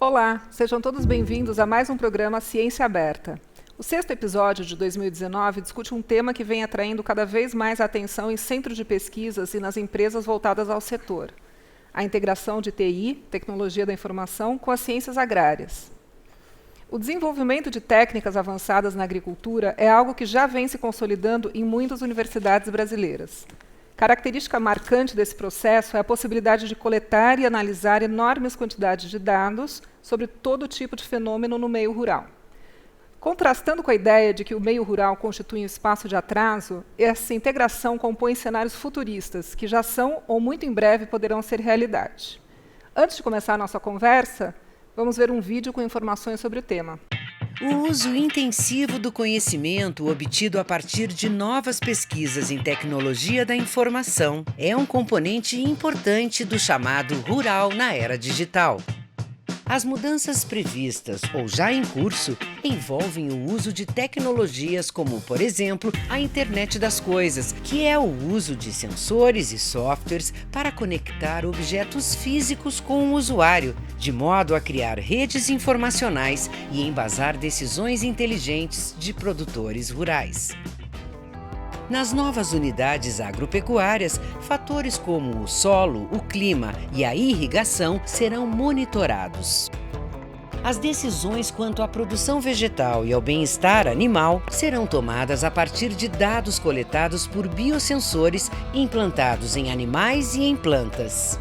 Olá, sejam todos bem-vindos a mais um programa Ciência Aberta. O sexto episódio de 2019 discute um tema que vem atraindo cada vez mais a atenção em centros de pesquisas e nas empresas voltadas ao setor: a integração de TI, tecnologia da informação, com as ciências agrárias. O desenvolvimento de técnicas avançadas na agricultura é algo que já vem se consolidando em muitas universidades brasileiras. Característica marcante desse processo é a possibilidade de coletar e analisar enormes quantidades de dados sobre todo tipo de fenômeno no meio rural. Contrastando com a ideia de que o meio rural constitui um espaço de atraso, essa integração compõe cenários futuristas que já são ou muito em breve poderão ser realidade. Antes de começar a nossa conversa, vamos ver um vídeo com informações sobre o tema. O uso intensivo do conhecimento obtido a partir de novas pesquisas em tecnologia da informação é um componente importante do chamado rural na era digital. As mudanças previstas ou já em curso envolvem o uso de tecnologias como, por exemplo, a Internet das Coisas, que é o uso de sensores e softwares para conectar objetos físicos com o usuário, de modo a criar redes informacionais e embasar decisões inteligentes de produtores rurais. Nas novas unidades agropecuárias, fatores como o solo, o clima e a irrigação serão monitorados. As decisões quanto à produção vegetal e ao bem-estar animal serão tomadas a partir de dados coletados por biosensores implantados em animais e em plantas.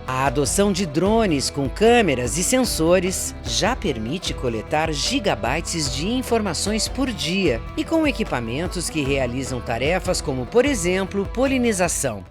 A adoção de drones com câmeras e sensores já permite coletar gigabytes de informações por dia e com equipamentos que realizam tarefas como, por exemplo, polinização.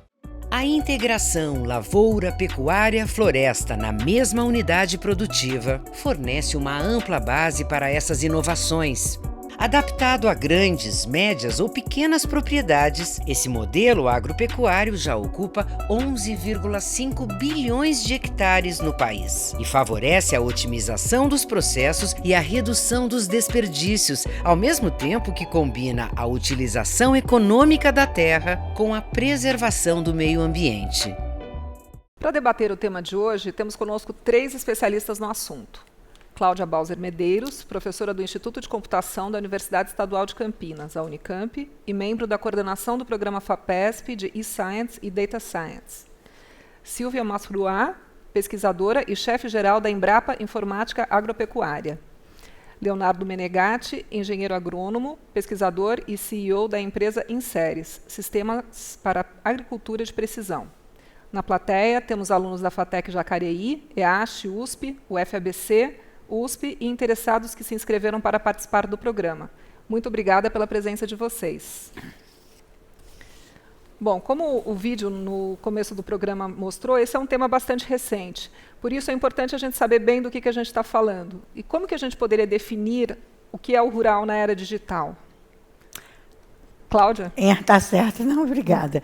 A integração lavoura-pecuária-floresta na mesma unidade produtiva fornece uma ampla base para essas inovações. Adaptado a grandes, médias ou pequenas propriedades, esse modelo agropecuário já ocupa 11,5 bilhões de hectares no país e favorece a otimização dos processos e a redução dos desperdícios, ao mesmo tempo que combina a utilização econômica da terra com a preservação do meio ambiente. Para debater o tema de hoje, temos conosco 3 especialistas no assunto. Cláudia Bauser Medeiros, professora do Instituto de Computação da Universidade Estadual de Campinas, a Unicamp, e membro da coordenação do programa FAPESP de e-Science e Data Science. Silvia Masruá, pesquisadora e chefe-geral da Embrapa Informática Agropecuária. Leonardo Menegatti, engenheiro agrônomo, pesquisador e CEO da empresa Inseres, Sistemas para Agricultura de Precisão. Na plateia, temos alunos da FATEC Jacareí, EASH, USP, UFABC, USP e interessados que se inscreveram para participar do programa. Muito obrigada pela presença de vocês. Bom, como o vídeo no começo do programa mostrou, esse é um tema bastante recente. Por isso é importante a gente saber bem do que a gente está falando. E como que a gente poderia definir o que é o rural na era digital? Cláudia? Tá certo. Não, obrigada.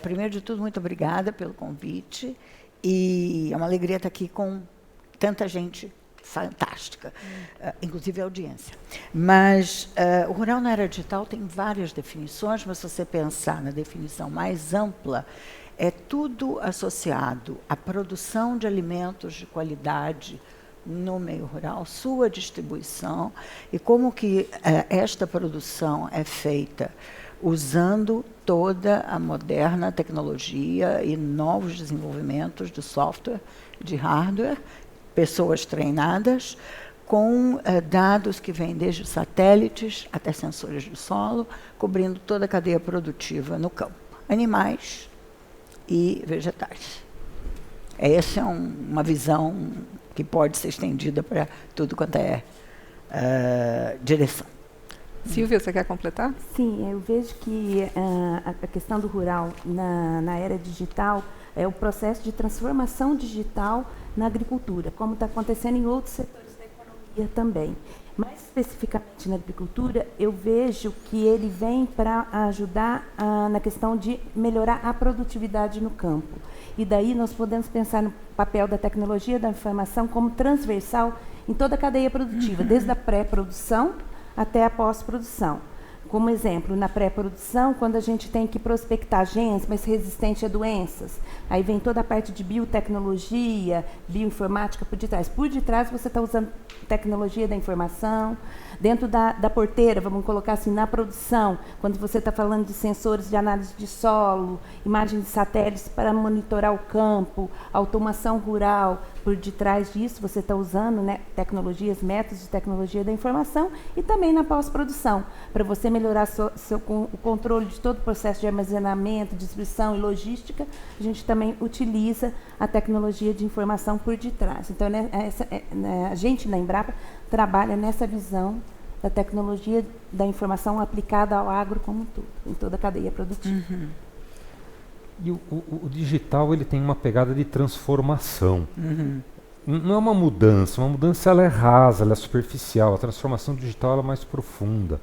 Primeiro de tudo, muito obrigada pelo convite. E é uma alegria estar aqui com tanta gente fantástica, inclusive a audiência. Mas o rural na era digital tem várias definições, mas se você pensar na definição mais ampla, é tudo associado à produção de alimentos de qualidade no meio rural, sua distribuição e como que esta produção é feita usando toda a moderna tecnologia e novos desenvolvimentos de software, de hardware, pessoas treinadas, com dados que vêm desde satélites até sensores de solo, cobrindo toda a cadeia produtiva no campo, animais e vegetais. Essa é uma visão que pode ser estendida para tudo quanto é direção. Silvia, você quer completar? Sim, eu vejo que a questão do rural na era digital é o processo de transformação digital na agricultura, como está acontecendo em outros setores da economia também. Mais especificamente na agricultura, eu vejo que ele vem para ajudar na questão de melhorar a produtividade no campo. E daí nós podemos pensar no papel da tecnologia da informação como transversal em toda a cadeia produtiva, desde a pré-produção até a pós-produção. Como exemplo, na pré-produção, quando a gente tem que prospectar genes mais resistentes a doenças, aí vem toda a parte de biotecnologia, bioinformática por detrás. Por detrás você está usando tecnologia da informação. Dentro da porteira, vamos colocar assim, na produção, quando você está falando de sensores de análise de solo, imagens de satélites para monitorar o campo, automação rural, por detrás disso você está usando, né, tecnologias, métodos de tecnologia da informação, e também na pós-produção, para você melhorar o controle de todo o processo de armazenamento, distribuição e logística, a gente também utiliza a tecnologia de informação por detrás. Então, né, a gente na Embrapa trabalha nessa visão da tecnologia da informação aplicada ao agro como um todo, em toda a cadeia produtiva. Uhum. E o digital, ele tem uma pegada de transformação. Uhum. Não é uma mudança ela é rasa, ela é superficial. A transformação digital ela é mais profunda.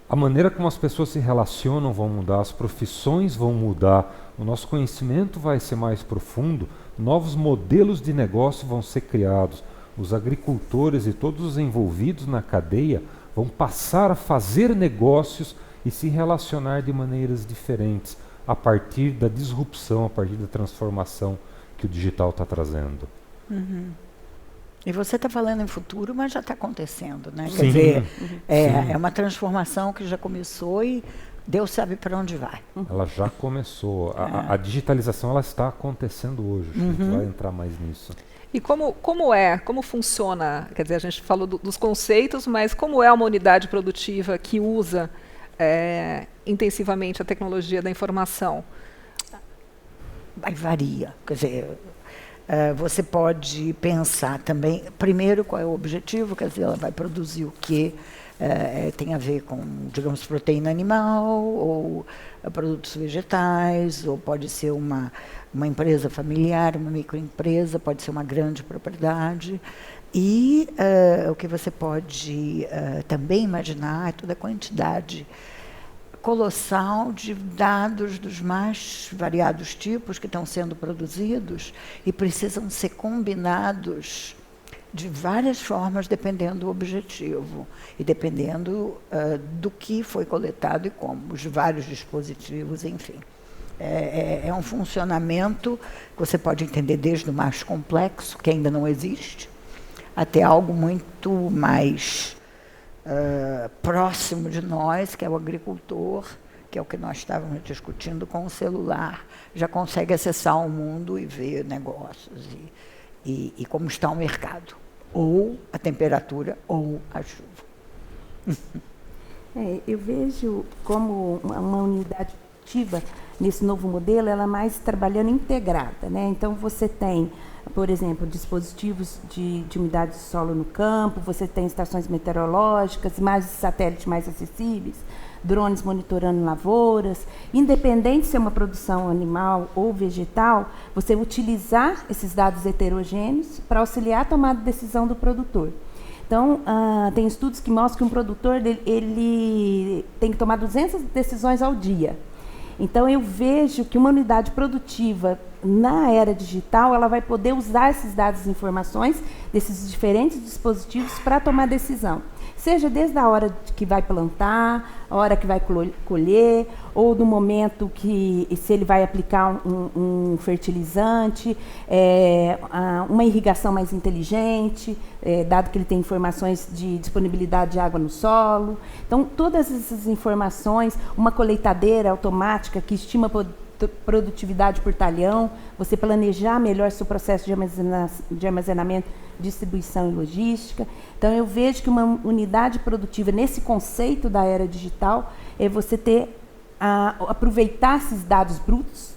A maneira como as pessoas se relacionam vão mudar, as profissões vão mudar, o nosso conhecimento vai ser mais profundo, novos modelos de negócio vão ser criados. Os agricultores e todos os envolvidos na cadeia vão passar a fazer negócios e se relacionar de maneiras diferentes a partir da disrupção, a partir da transformação que o digital está trazendo. Uhum. E você está falando em futuro, mas já está acontecendo, né? Sim. Quer dizer, Sim. é uma transformação que já começou e Deus sabe para onde vai. Ela já começou. A digitalização ela está acontecendo hoje. A gente vai entrar mais nisso. E como funciona, quer dizer, a gente falou dos conceitos, mas como é uma unidade produtiva que usa intensivamente a tecnologia da informação? Aí varia, quer dizer, você pode pensar também, primeiro, qual é o objetivo, quer dizer, ela vai produzir o que tem a ver com, digamos, proteína animal, ou produtos vegetais, ou pode ser uma empresa familiar, uma microempresa, pode ser uma grande propriedade. E o que você pode também imaginar é toda a quantidade colossal de dados dos mais variados tipos que estão sendo produzidos e precisam ser combinados de várias formas, dependendo do objetivo e dependendo do que foi coletado e como, os vários dispositivos, enfim. É um funcionamento que você pode entender desde o mais complexo, que ainda não existe, até algo muito mais próximo de nós, que é o agricultor, que é o que nós estávamos discutindo com o celular, já consegue acessar o mundo e ver negócios e como está o mercado, ou a temperatura, ou a chuva. Eu vejo como uma unidade ativa nesse novo modelo, ela mais trabalhando integrada, né? Então você tem, por exemplo, dispositivos de umidade de solo no campo, você tem estações meteorológicas, imagens de satélite mais acessíveis, drones monitorando lavouras. Independente se é uma produção animal ou vegetal, você utilizar esses dados heterogêneos para auxiliar a tomada de decisão do produtor. Então, tem estudos que mostram que um produtor ele tem que tomar 200 decisões ao dia. Então, eu vejo que uma unidade produtiva na era digital, ela vai poder usar esses dados e informações desses diferentes dispositivos para tomar decisão. Seja desde a hora que vai plantar, a hora que vai colher, ou no momento que, se ele vai aplicar um fertilizante, uma irrigação mais inteligente, dado que ele tem informações de disponibilidade de água no solo. Então, todas essas informações, uma colheitadeira automática que estima produtividade por talhão, você planejar melhor seu processo de armazenamento, distribuição e logística. Então, eu vejo que uma unidade produtiva, nesse conceito da era digital, é você aproveitar esses dados brutos,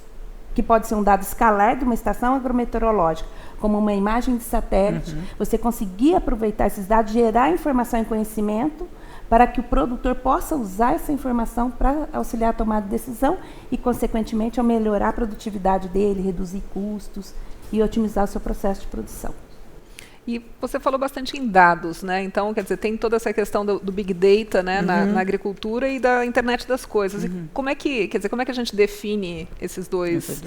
que pode ser um dado escalar de uma estação agrometeorológica, como uma imagem de satélite, você conseguir aproveitar esses dados, gerar informação e conhecimento, para que o produtor possa usar essa informação para auxiliar a tomada de decisão e, consequentemente, ao melhorar a produtividade dele, reduzir custos e otimizar o seu processo de produção. E você falou bastante em dados, né? Então, quer dizer, tem toda essa questão do Big Data, né, na agricultura e da internet das coisas. E como é que a gente define esses dois?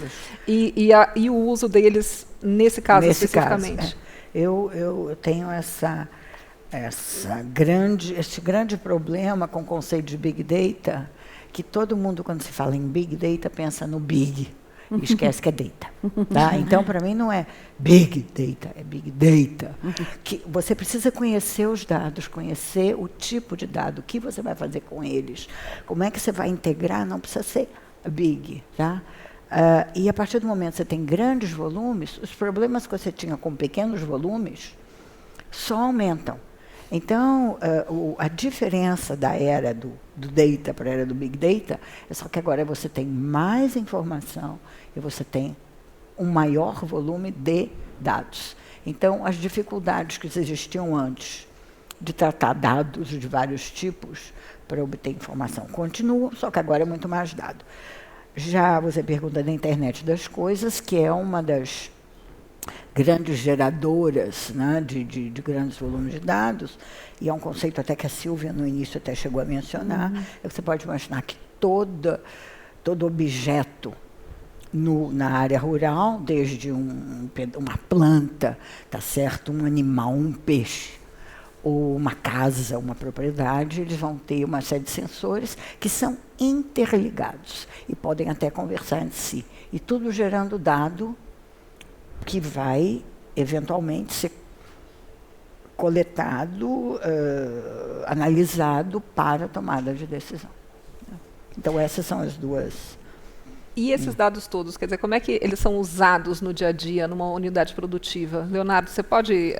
E o uso deles nesse caso especificamente? Eu tenho essa este grande problema com o conceito de Big Data, que todo mundo, quando se fala em Big Data, pensa no Big, e esquece que é Data. Tá? Então, para mim, não é Big Data, é Big Data. Que você precisa conhecer os dados, conhecer o tipo de dado, o que você vai fazer com eles, como é que você vai integrar, não precisa ser Big. Tá? E a partir do momento que você tem grandes volumes, os problemas que você tinha com pequenos volumes só aumentam. Então, a diferença da era do data para a era do Big Data é só que agora você tem mais informação e você tem um maior volume de dados. Então, as dificuldades que existiam antes de tratar dados de vários tipos para obter informação continuam, só que agora é muito mais dado. Já você pergunta da internet das coisas, que é uma das grandes geradoras, né, de grandes volumes de dados, e é um conceito até que a Silvia no início até chegou a mencionar, você pode imaginar que todo objeto na área rural, desde uma planta, tá certo, um animal, um peixe, ou uma casa, uma propriedade, eles vão ter uma série de sensores que são interligados e podem até conversar entre si, e tudo gerando dado que vai, eventualmente, ser coletado, analisado para a tomada de decisão. Então, essas são as duas. E esses dados todos, quer dizer, como é que eles são usados no dia a dia, numa unidade produtiva? Leonardo, você pode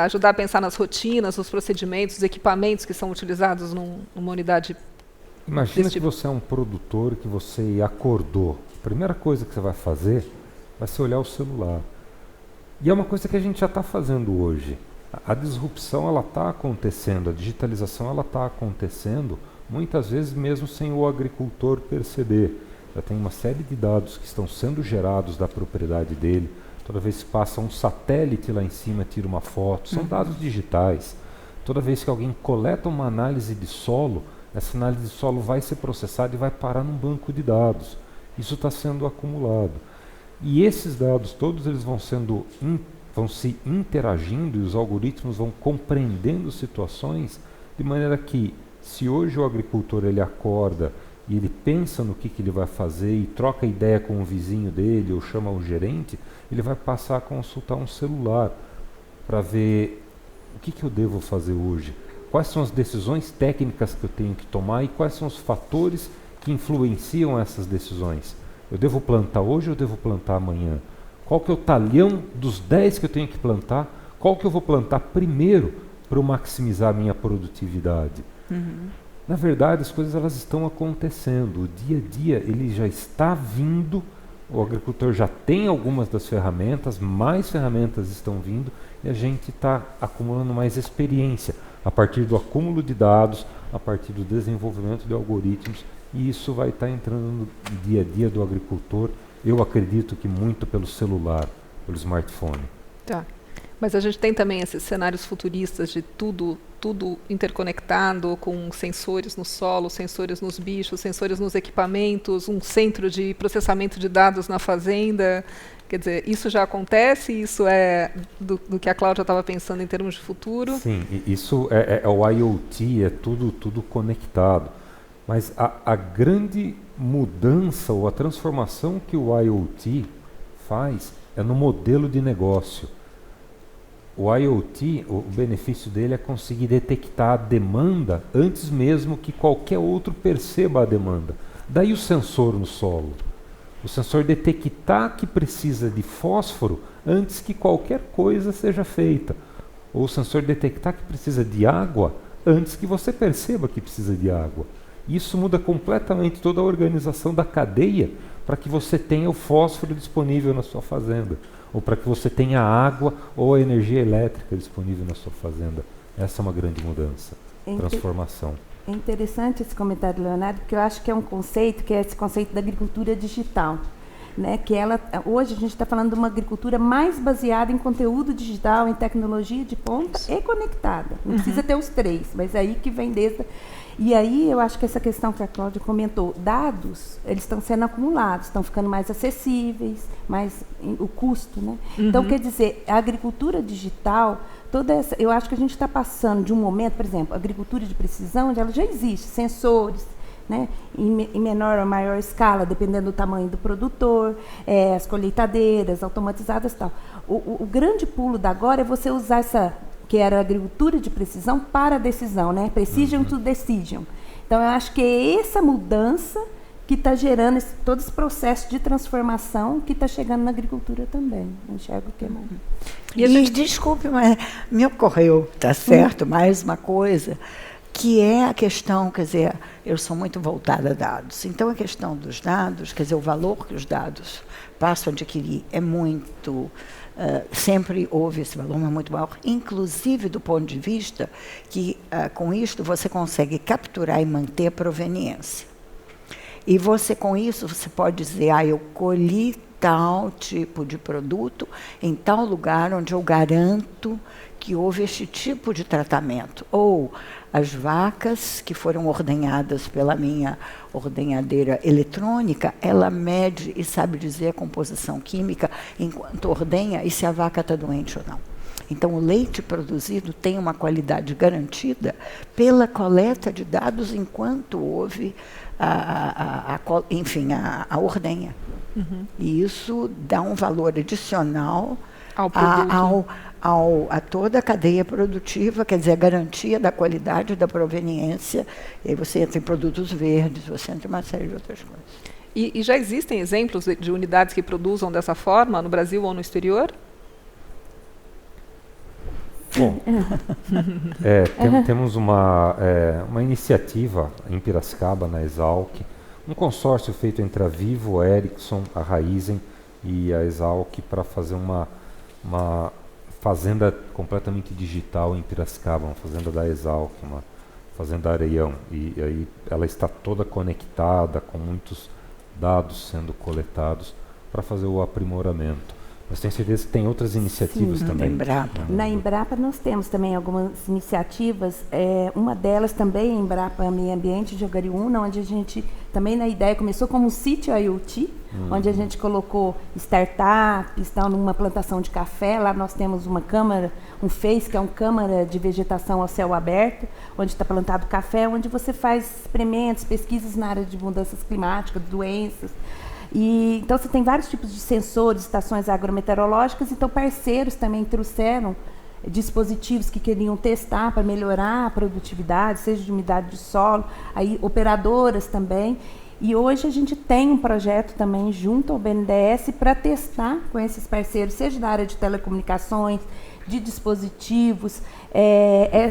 ajudar a pensar nas rotinas, nos procedimentos, os equipamentos que são utilizados numa unidade? Imagina que você é um produtor, que você acordou. A primeira coisa que você vai fazer vai ser olhar o celular. E é uma coisa que a gente já está fazendo hoje. A disrupção ela está acontecendo, a digitalização ela está acontecendo, muitas vezes mesmo sem o agricultor perceber. Já tem uma série de dados que estão sendo gerados da propriedade dele. Toda vez que passa um satélite lá em cima, tira uma foto, são dados digitais. Toda vez que alguém coleta uma análise de solo, essa análise de solo vai ser processada e vai parar num banco de dados. Isso está sendo acumulado. E esses dados todos eles vão se interagindo e os algoritmos vão compreendendo situações de maneira que, se hoje o agricultor ele acorda e ele pensa no que ele vai fazer e troca ideia com o vizinho dele ou chama o gerente, ele vai passar a consultar um celular para ver o que eu devo fazer hoje, quais são as decisões técnicas que eu tenho que tomar e quais são os fatores que influenciam essas decisões. Eu devo plantar hoje ou eu devo plantar amanhã? Qual que é o talhão dos 10 que eu tenho que plantar? Qual que eu vou plantar primeiro para eu maximizar a minha produtividade? Na verdade, as coisas elas estão acontecendo. O dia a dia ele já está vindo, o agricultor já tem algumas das ferramentas, mais ferramentas estão vindo e a gente está acumulando mais experiência a partir do acúmulo de dados, a partir do desenvolvimento de algoritmos. E isso vai estar entrando no dia a dia do agricultor, eu acredito que muito pelo celular, pelo smartphone. Tá. Mas a gente tem também esses cenários futuristas de tudo interconectado, com sensores no solo, sensores nos bichos, sensores nos equipamentos, um centro de processamento de dados na fazenda. Quer dizer, isso já acontece? Isso é do que a Cláudia estava pensando em termos de futuro? Sim, isso é o IoT, é tudo conectado. Mas a grande mudança ou a transformação que o IoT faz é no modelo de negócio. O IoT, o benefício dele é conseguir detectar a demanda antes mesmo que qualquer outro perceba a demanda. Daí o sensor no solo. O sensor detectar que precisa de fósforo antes que qualquer coisa seja feita. Ou o sensor detectar que precisa de água antes que você perceba que precisa de água. Isso muda completamente toda a organização da cadeia para que você tenha o fósforo disponível na sua fazenda, ou para que você tenha água ou a energia elétrica disponível na sua fazenda. Essa é uma grande mudança, transformação. É interessante esse comentário, Leonardo, porque eu acho que é um conceito, que é esse conceito da agricultura digital. Né, que hoje a gente está falando de uma agricultura mais baseada em conteúdo digital, em tecnologia de ponta e conectada. Não precisa ter os três, mas aí que vem desde... E aí eu acho que essa questão que a Cláudia comentou, dados, eles estão sendo acumulados, estão ficando mais acessíveis, o custo, né? Então, quer dizer, a agricultura digital, eu acho que a gente está passando de um momento, por exemplo, a agricultura de precisão, onde ela já existe, sensores, né, em menor ou maior escala, dependendo do tamanho do produtor, as colheitadeiras automatizadas e tal. O grande pulo da agora é você usar essa, que era a agricultura de precisão, para a decisão, né? Precision to decision. Então, eu acho que é essa mudança que está gerando todo esse processo de transformação que está chegando na agricultura também. Eu enxergo que é mais. E desculpe, mas me ocorreu, tá certo, mais uma coisa, que é a questão, quer dizer, eu sou muito voltada a dados. Então, a questão dos dados, quer dizer, o valor que os dados passam a adquirir é muito... sempre houve esse valor, mas muito maior, inclusive do ponto de vista que, com isto, você consegue capturar e manter a proveniência. E você, com isso, você pode dizer, eu colhi tal tipo de produto em tal lugar onde eu garanto que houve este tipo de tratamento. Ou as vacas que foram ordenhadas pela minha ordenhadeira eletrônica, ela mede e sabe dizer a composição química enquanto ordenha e se a vaca está doente ou não. Então, o leite produzido tem uma qualidade garantida pela coleta de dados enquanto houve a ordenha. E isso dá um valor adicional a toda a cadeia produtiva, quer dizer, a garantia da qualidade da proveniência. E aí você entra em produtos verdes, você entra em uma série de outras coisas. E já existem exemplos de unidades que produzam dessa forma, no Brasil ou no exterior? Bom, temos uma iniciativa em Piracicaba, na Exalc, um consórcio feito entre a Vivo, a Ericsson, a Raizen e a Exalc para fazer uma fazenda completamente digital em Piracicaba, uma fazenda da Exalc, uma fazenda Areião. E aí ela está toda conectada, com muitos dados sendo coletados para fazer o aprimoramento. Mas tenho certeza que tem outras iniciativas também. Na Embrapa nós temos também algumas iniciativas. Uma delas também é a Embrapa Meio Ambiente de Ogariúna, onde a gente também na ideia começou como um sítio IoT, onde a gente colocou startups, numa plantação de café. Lá nós temos uma câmara, um FACE, que é uma câmara de vegetação ao céu aberto, onde está plantado café, onde você faz experimentos, pesquisas na área de mudanças climáticas, doenças. Então, você tem vários tipos de sensores, estações agrometeorológicas, então parceiros também trouxeram dispositivos que queriam testar para melhorar a produtividade, seja de umidade de solo, aí operadoras também. E hoje a gente tem um projeto também junto ao BNDES para testar com esses parceiros, seja da área de telecomunicações, de dispositivos,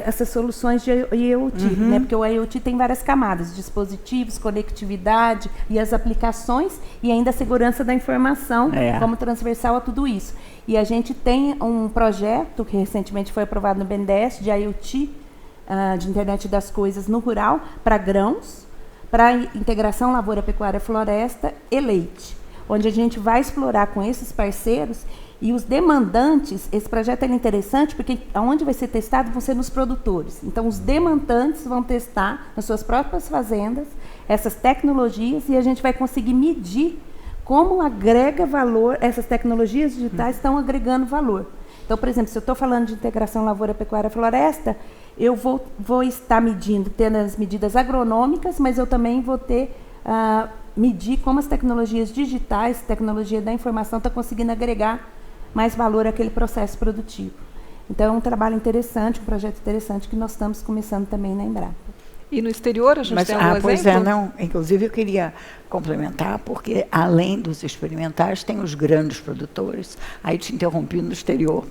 essas soluções de IoT, né? Porque o IoT tem várias camadas, dispositivos, conectividade e as aplicações, e ainda a segurança da informação como transversal a tudo isso. E a gente tem um projeto que recentemente foi aprovado no BNDES de IoT, de internet das coisas no rural, para grãos, para integração lavoura, pecuária, floresta e leite, onde a gente vai explorar com esses parceiros. E os demandantes, esse projeto é interessante porque onde vai ser testado vão ser nos produtores. Então, os demandantes vão testar nas suas próprias fazendas essas tecnologias e a gente vai conseguir medir como agrega valor, essas tecnologias digitais estão agregando valor. Então, por exemplo, se eu estou falando de integração lavoura, pecuária, floresta, eu vou estar medindo, tendo as medidas agronômicas, mas eu também vou ter... medir como as tecnologias digitais, tecnologia da informação, está conseguindo agregar mais valor àquele processo produtivo. Então, é um trabalho interessante, um projeto interessante que nós estamos começando também na Embrapa. E no exterior a gente tem algum exemplo? Inclusive eu queria complementar, porque além dos experimentais, tem os grandes produtores. Aí te interrompi no exterior.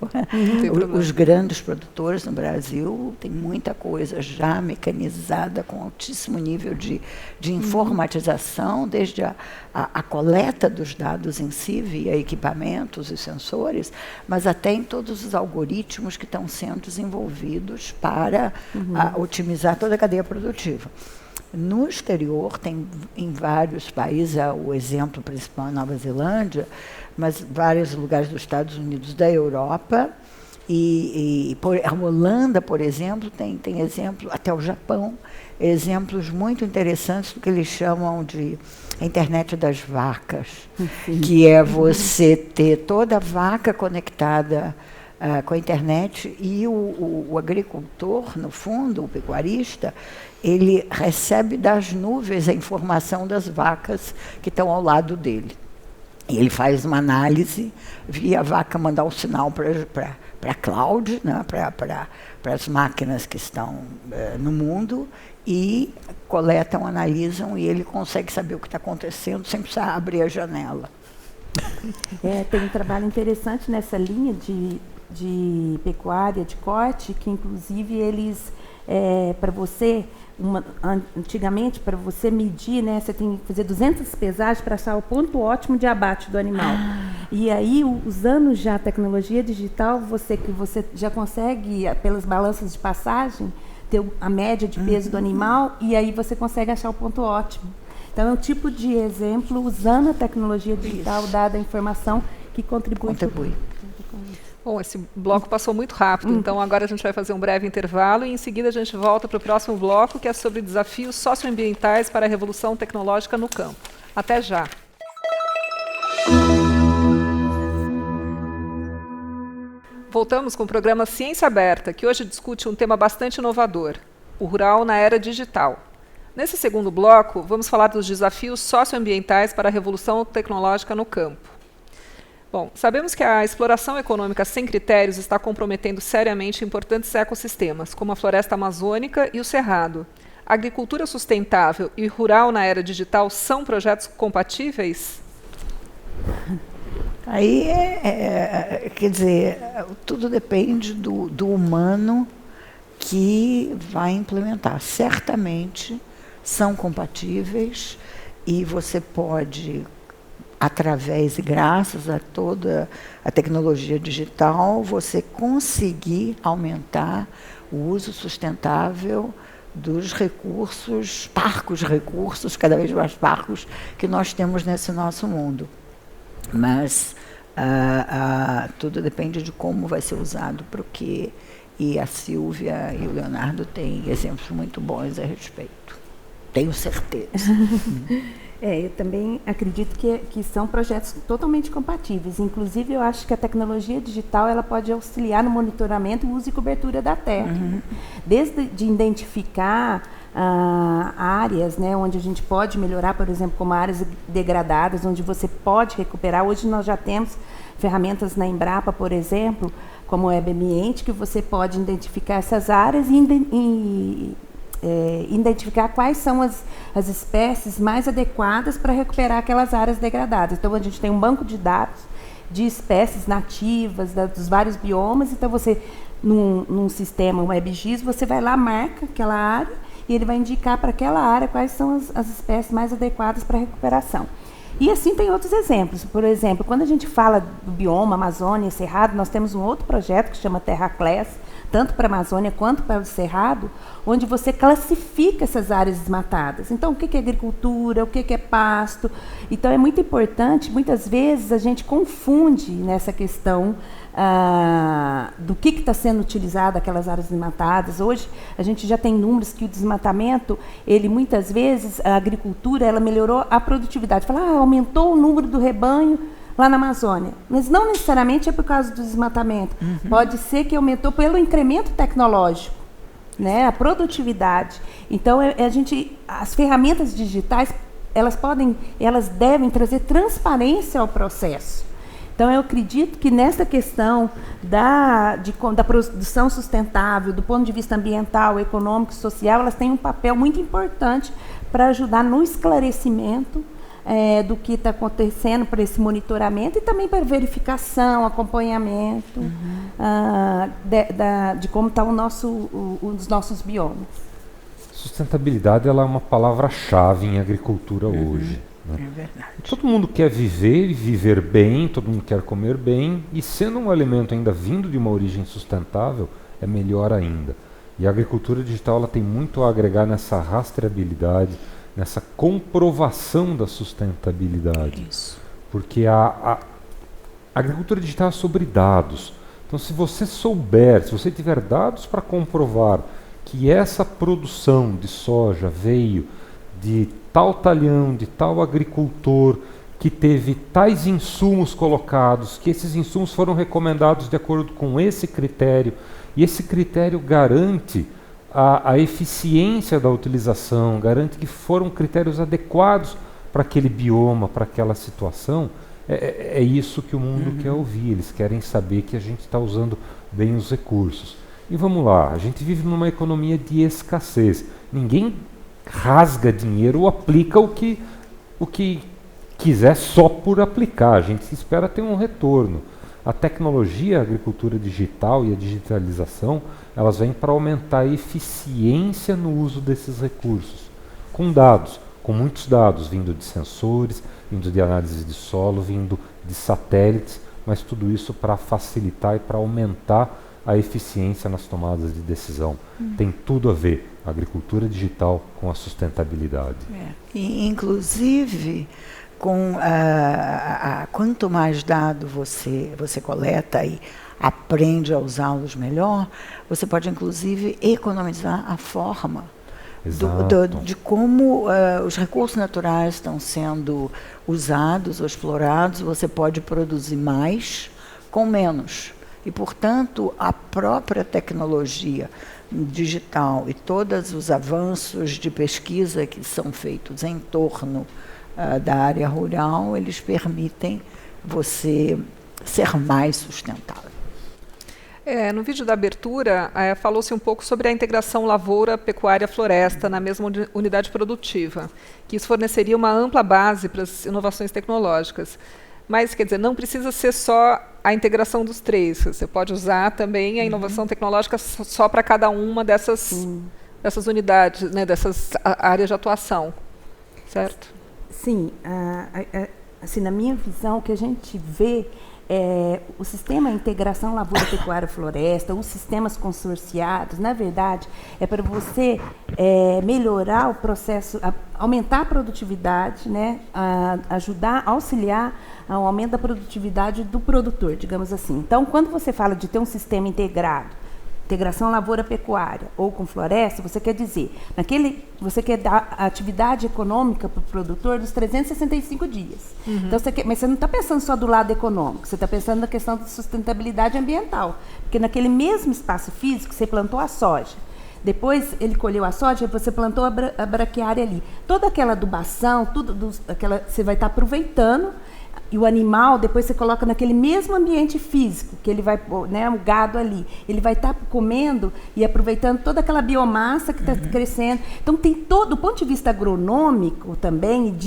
Os grandes produtores no Brasil tem muita coisa já mecanizada, com altíssimo nível de informatização, desde a coleta dos dados em si, via equipamentos e sensores, mas até em todos os algoritmos que estão sendo desenvolvidos para otimizar toda a cadeia produtiva. No exterior, tem em vários países, o exemplo principal é a Nova Zelândia, mas vários lugares dos Estados Unidos, da Europa A Holanda, por exemplo, tem exemplo, até o Japão, exemplos muito interessantes do que eles chamam de internet das vacas, que é você ter toda a vaca conectada com a internet e o agricultor, no fundo, o pecuarista, ele recebe das nuvens a informação das vacas que estão ao lado dele. E ele faz uma análise via a vaca mandar o sinal para a cloud, né, para as máquinas que estão no mundo, e coletam, analisam, e ele consegue saber o que está acontecendo sem precisar abrir a janela. Tem um trabalho interessante nessa linha de pecuária, de corte, que inclusive eles, para você, antigamente, para você medir, né, você tem que fazer 200 pesagens para achar o ponto ótimo de abate do animal. E aí, usando já a tecnologia digital, você já consegue, pelas balanças de passagem, ter a média de peso do animal, e aí você consegue achar o ponto ótimo. Então, é um tipo de exemplo, usando a tecnologia digital, dada a informação, que contribui. Bom, esse bloco passou muito rápido, então agora a gente vai fazer um breve intervalo e em seguida a gente volta para o próximo bloco, que é sobre desafios socioambientais para a revolução tecnológica no campo. Até já! Voltamos com o programa Ciência Aberta, que hoje discute um tema bastante inovador, o rural na era digital. Nesse segundo bloco, vamos falar dos desafios socioambientais para a revolução tecnológica no campo. Bom, sabemos que a exploração econômica sem critérios está comprometendo seriamente importantes ecossistemas, como a floresta amazônica e o cerrado. A agricultura sustentável e rural na era digital são projetos compatíveis? Aí, quer dizer, tudo depende do humano que vai implementar. Certamente são compatíveis e você pode, através e graças a toda a tecnologia digital, você conseguir aumentar o uso sustentável dos recursos, parcos recursos, cada vez mais parcos, que nós temos nesse nosso mundo. Mas tudo depende de como vai ser usado para o quê, e a Silvia e o Leonardo têm exemplos muito bons a respeito. Tenho certeza. Eu também acredito que são projetos totalmente compatíveis. Inclusive, eu acho que a tecnologia digital ela pode auxiliar no monitoramento, uso e cobertura da terra. Desde de identificar áreas, né, onde a gente pode melhorar, por exemplo, como áreas degradadas, onde você pode recuperar. Hoje nós já temos ferramentas na Embrapa, por exemplo, como o Web Ambiente, que você pode identificar essas áreas e identificar quais são as espécies mais adequadas para recuperar aquelas áreas degradadas. Então, a gente tem um banco de dados de espécies nativas dos vários biomas. Então, você, num sistema WebGIS, você vai lá, marca aquela área e ele vai indicar para aquela área quais são as espécies mais adequadas para recuperação. E assim tem outros exemplos. Por exemplo, quando a gente fala do bioma Amazônia e Cerrado, nós temos um outro projeto que chama TerraClass, tanto para a Amazônia quanto para o Cerrado, onde você classifica essas áreas desmatadas. Então, o que é agricultura, o que é pasto. Então, é muito importante, muitas vezes a gente confunde nessa questão do que está sendo utilizado aquelas áreas desmatadas. Hoje, a gente já tem números que o desmatamento, ele muitas vezes, a agricultura, ela melhorou a produtividade. Fala, aumentou o número do rebanho lá na Amazônia. Mas não necessariamente é por causa do desmatamento. Pode ser que aumentou pelo incremento tecnológico, né? A produtividade. Então, as ferramentas digitais, elas devem trazer transparência ao processo. Então, eu acredito que nessa questão da produção sustentável, do ponto de vista ambiental, econômico e social, elas têm um papel muito importante para ajudar no esclarecimento do que está acontecendo, para esse monitoramento e também para verificação, acompanhamento de como está os nossos biomas. Sustentabilidade ela é uma palavra-chave em agricultura hoje. Né? É verdade. Todo mundo quer viver e viver bem, todo mundo quer comer bem, e sendo um alimento ainda vindo de uma origem sustentável, é melhor ainda. E a agricultura digital ela tem muito a agregar nessa rastreabilidade, nessa comprovação da sustentabilidade. Isso. Porque a agricultura digital é sobre dados. Então, se você souber, se você tiver dados para comprovar que essa produção de soja veio de tal talhão, de tal agricultor, que teve tais insumos colocados, que esses insumos foram recomendados de acordo com esse critério, e esse critério garante a eficiência da utilização, garante que foram critérios adequados para aquele bioma, para aquela situação, é isso que o mundo quer ouvir. Eles querem saber que a gente está usando bem os recursos. E vamos lá, a gente vive numa economia de escassez. Ninguém rasga dinheiro ou aplica o que quiser só por aplicar. A gente espera ter um retorno. A tecnologia, a agricultura digital e a digitalização, elas vêm para aumentar a eficiência no uso desses recursos, com dados, com muitos dados, vindo de sensores, vindo de análise de solo, vindo de satélites, mas tudo isso para facilitar e para aumentar a eficiência nas tomadas de decisão. Tem tudo a ver, a agricultura digital com a sustentabilidade. E, inclusive, com quanto mais dado você coleta e aprende a usá-los melhor, você pode, inclusive, economizar a forma de como os recursos naturais estão sendo usados ou explorados. Você pode produzir mais com menos. E, portanto, a própria tecnologia digital e todos os avanços de pesquisa que são feitos em torno da área rural, eles permitem você ser mais sustentável. No vídeo da abertura, falou-se um pouco sobre a integração lavoura, pecuária, floresta na mesma unidade produtiva, que isso forneceria uma ampla base para as inovações tecnológicas. Mas, quer dizer, não precisa ser só a integração dos três. Você pode usar também a inovação tecnológica só para cada uma dessas unidades, né, dessas áreas de atuação, certo? Sim. Assim, na minha visão, o que a gente vê o sistema integração lavoura, pecuária, floresta, os sistemas consorciados, na verdade, é para você melhorar o processo, aumentar a produtividade, né, ajudar, auxiliar ao aumento da produtividade do produtor, digamos assim. Então, quando você fala de ter um sistema integrado, integração lavoura-pecuária ou com floresta, você quer dizer, você quer dar a atividade econômica para o produtor dos 365 dias. Então, mas você não está pensando só do lado econômico, você está pensando na questão da sustentabilidade ambiental. Porque naquele mesmo espaço físico, você plantou a soja. Depois ele colheu a soja, você plantou a braquiária ali. Toda aquela adubação, você vai estar aproveitando. E o animal, depois você coloca naquele mesmo ambiente físico, que ele vai, né, o gado ali, ele vai estar comendo e aproveitando toda aquela biomassa que está crescendo. Então, tem do ponto de vista agronômico também,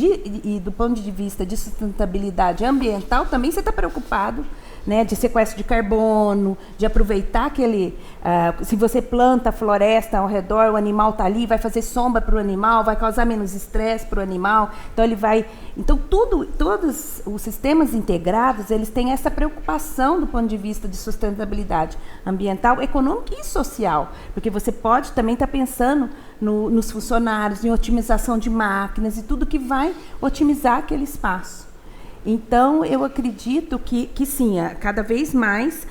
e do ponto de vista de sustentabilidade ambiental, também você está preocupado, né, de sequestro de carbono, de aproveitar aquele... se você planta a floresta ao redor, o animal está ali, vai fazer sombra para o animal, vai causar menos estresse para o animal. Então, ele vai... Então, todos os sistemas integrados, eles têm essa preocupação do ponto de vista de sustentabilidade ambiental, econômica e social. Porque você pode também estar pensando nos funcionários, em otimização de máquinas e tudo que vai otimizar aquele espaço. Então, eu acredito que sim, cada vez mais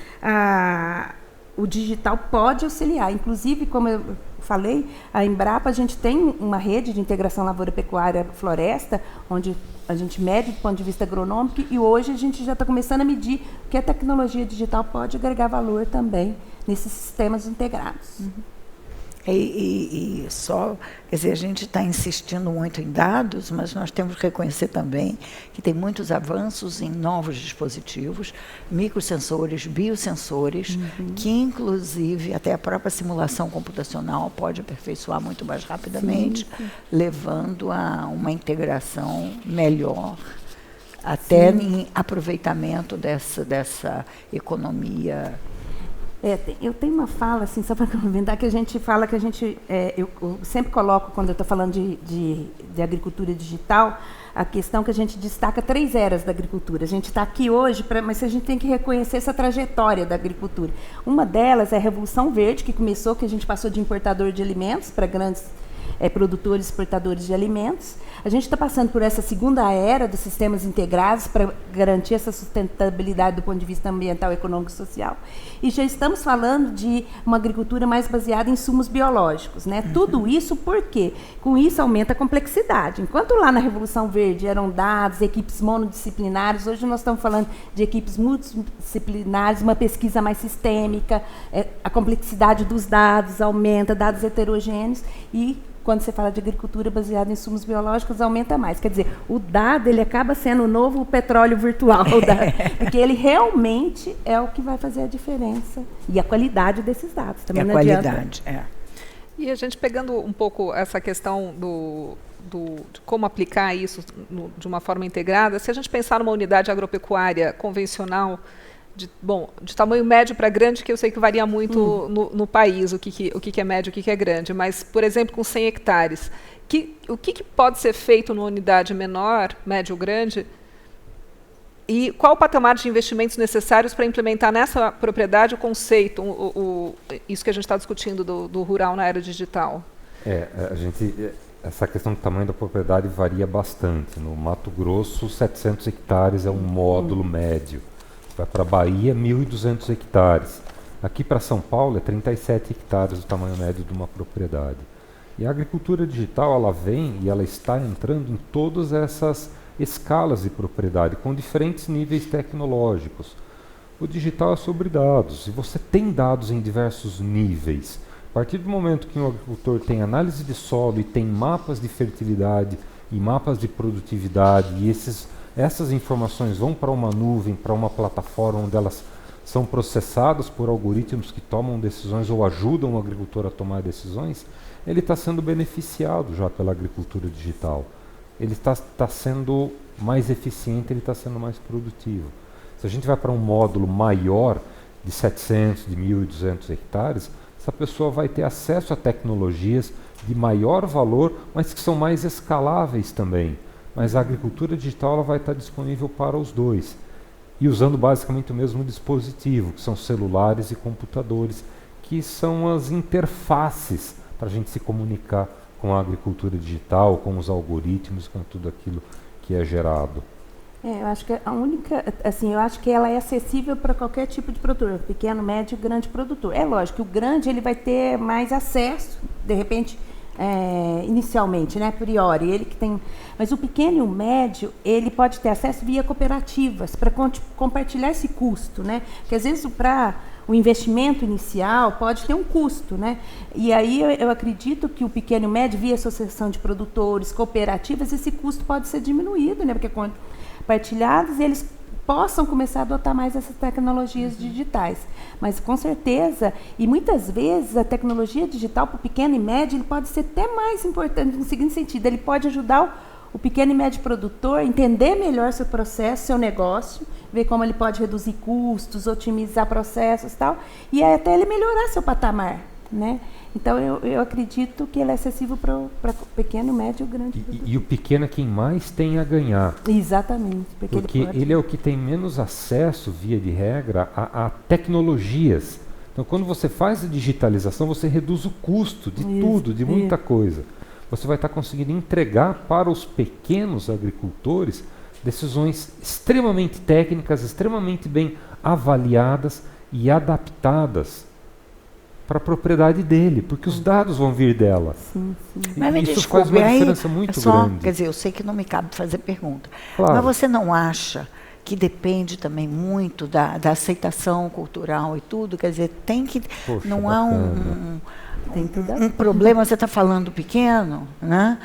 o digital pode auxiliar. Inclusive, como eu falei, a Embrapa, a gente tem uma rede de integração lavoura-pecuária-floresta, onde a gente mede do ponto de vista agronômico, e hoje a gente já está começando a medir que a tecnologia digital pode agregar valor também nesses sistemas integrados. E só, quer dizer, a gente está insistindo muito em dados, mas nós temos que reconhecer também que tem muitos avanços em novos dispositivos, microsensores, biosensores, que inclusive até a própria simulação computacional pode aperfeiçoar muito mais rapidamente, levando a uma integração melhor, até em aproveitamento dessa economia. Eu tenho uma fala, assim, só para comentar, que a gente fala que eu sempre coloco, quando eu estou falando de agricultura digital, a questão que a gente destaca 3 eras da agricultura. A gente está aqui hoje, mas a gente tem que reconhecer essa trajetória da agricultura. Uma delas é a Revolução Verde, que começou, que a gente passou de importador de alimentos para grandes produtores e exportadores de alimentos. A gente está passando por essa segunda era dos sistemas integrados para garantir essa sustentabilidade do ponto de vista ambiental, econômico e social. E já estamos falando de uma agricultura mais baseada em insumos biológicos, né? Tudo isso por quê? Com isso aumenta a complexidade. Enquanto lá na Revolução Verde eram dados, equipes monodisciplinares, hoje nós estamos falando de equipes multidisciplinares, uma pesquisa mais sistêmica, a complexidade dos dados aumenta, dados heterogêneos, e quando você fala de agricultura baseada em insumos biológicos, aumenta mais. Quer dizer, o dado ele acaba sendo o novo petróleo virtual, porque ele realmente é o que vai fazer a diferença. E a qualidade desses dados também a não qualidade, adianta. E a gente pegando um pouco essa questão de como aplicar isso de uma forma integrada, se a gente pensar numa unidade agropecuária convencional, de tamanho médio para grande, que eu sei que varia muito no país, o que é médio, o que é grande, mas, por exemplo, com 100 hectares, o que pode ser feito numa unidade menor, médio ou grande, e qual o patamar de investimentos necessários para implementar nessa propriedade o conceito, isso que a gente está discutindo do rural na era digital? Essa questão do tamanho da propriedade varia bastante. No Mato Grosso, 700 hectares é um módulo médio. Vai para a Bahia, 1.200 hectares. Aqui para São Paulo é 37 hectares o tamanho médio de uma propriedade. E a agricultura digital, ela vem e ela está entrando em todas essas escalas de propriedade, com diferentes níveis tecnológicos. O digital é sobre dados, e você tem dados em diversos níveis. A partir do momento que um agricultor tem análise de solo e tem mapas de fertilidade e mapas de produtividade, e essas informações vão para uma nuvem, para uma plataforma onde elas são processadas por algoritmos que tomam decisões ou ajudam o agricultor a tomar decisões, ele está sendo beneficiado já pela agricultura digital. Ele está sendo mais eficiente, ele está sendo mais produtivo. Se a gente vai para um módulo maior, de 700, de 1.200 hectares, essa pessoa vai ter acesso a tecnologias de maior valor, mas que são mais escaláveis também. Mas a agricultura digital ela vai estar disponível para os dois. E usando basicamente o mesmo dispositivo, que são celulares e computadores, que são as interfaces para a gente se comunicar com a agricultura digital, com os algoritmos, com tudo aquilo que é gerado. Eu acho que a única, assim, eu acho que ela é acessível para qualquer tipo de produtor, pequeno, médio, grande produtor. É lógico que o grande ele vai ter mais acesso, de repente, inicialmente, né, a priori, ele que tem, mas o pequeno e o médio ele pode ter acesso via cooperativas para compartilhar esse custo, né? Porque às vezes para o investimento inicial pode ter um custo, né? E aí eu acredito que o pequeno e o médio via associação de produtores, cooperativas, esse custo pode ser diminuído, né? Porque compartilhados eles possam começar a adotar mais essas tecnologias digitais. Mas, com certeza, e muitas vezes, a tecnologia digital para o pequeno e médio ele pode ser até mais importante no seguinte sentido, ele pode ajudar o pequeno e médio produtor a entender melhor seu processo, seu negócio, ver como ele pode reduzir custos, otimizar processos e tal, e até ele melhorar seu patamar, né? Então, eu acredito que ele é acessível para o pequeno, médio e grande. E o pequeno é quem mais tem a ganhar. Exatamente. Porque ele é o que tem menos acesso, via de regra, a tecnologias. Então, quando você faz a digitalização, você reduz o custo de tudo, de muita coisa. Você vai estar conseguindo entregar para os pequenos agricultores decisões extremamente técnicas, extremamente bem avaliadas e adaptadas para a propriedade dele, porque os dados vão vir dela. Sim. Mas me isso desculpe, faz uma diferença muito grande. Quer dizer, eu sei que não me cabe fazer pergunta, claro. Mas você não acha que depende também muito da aceitação cultural e tudo? Quer dizer, tem que... Poxa, não bacana. há um problema, você está falando pequeno, né?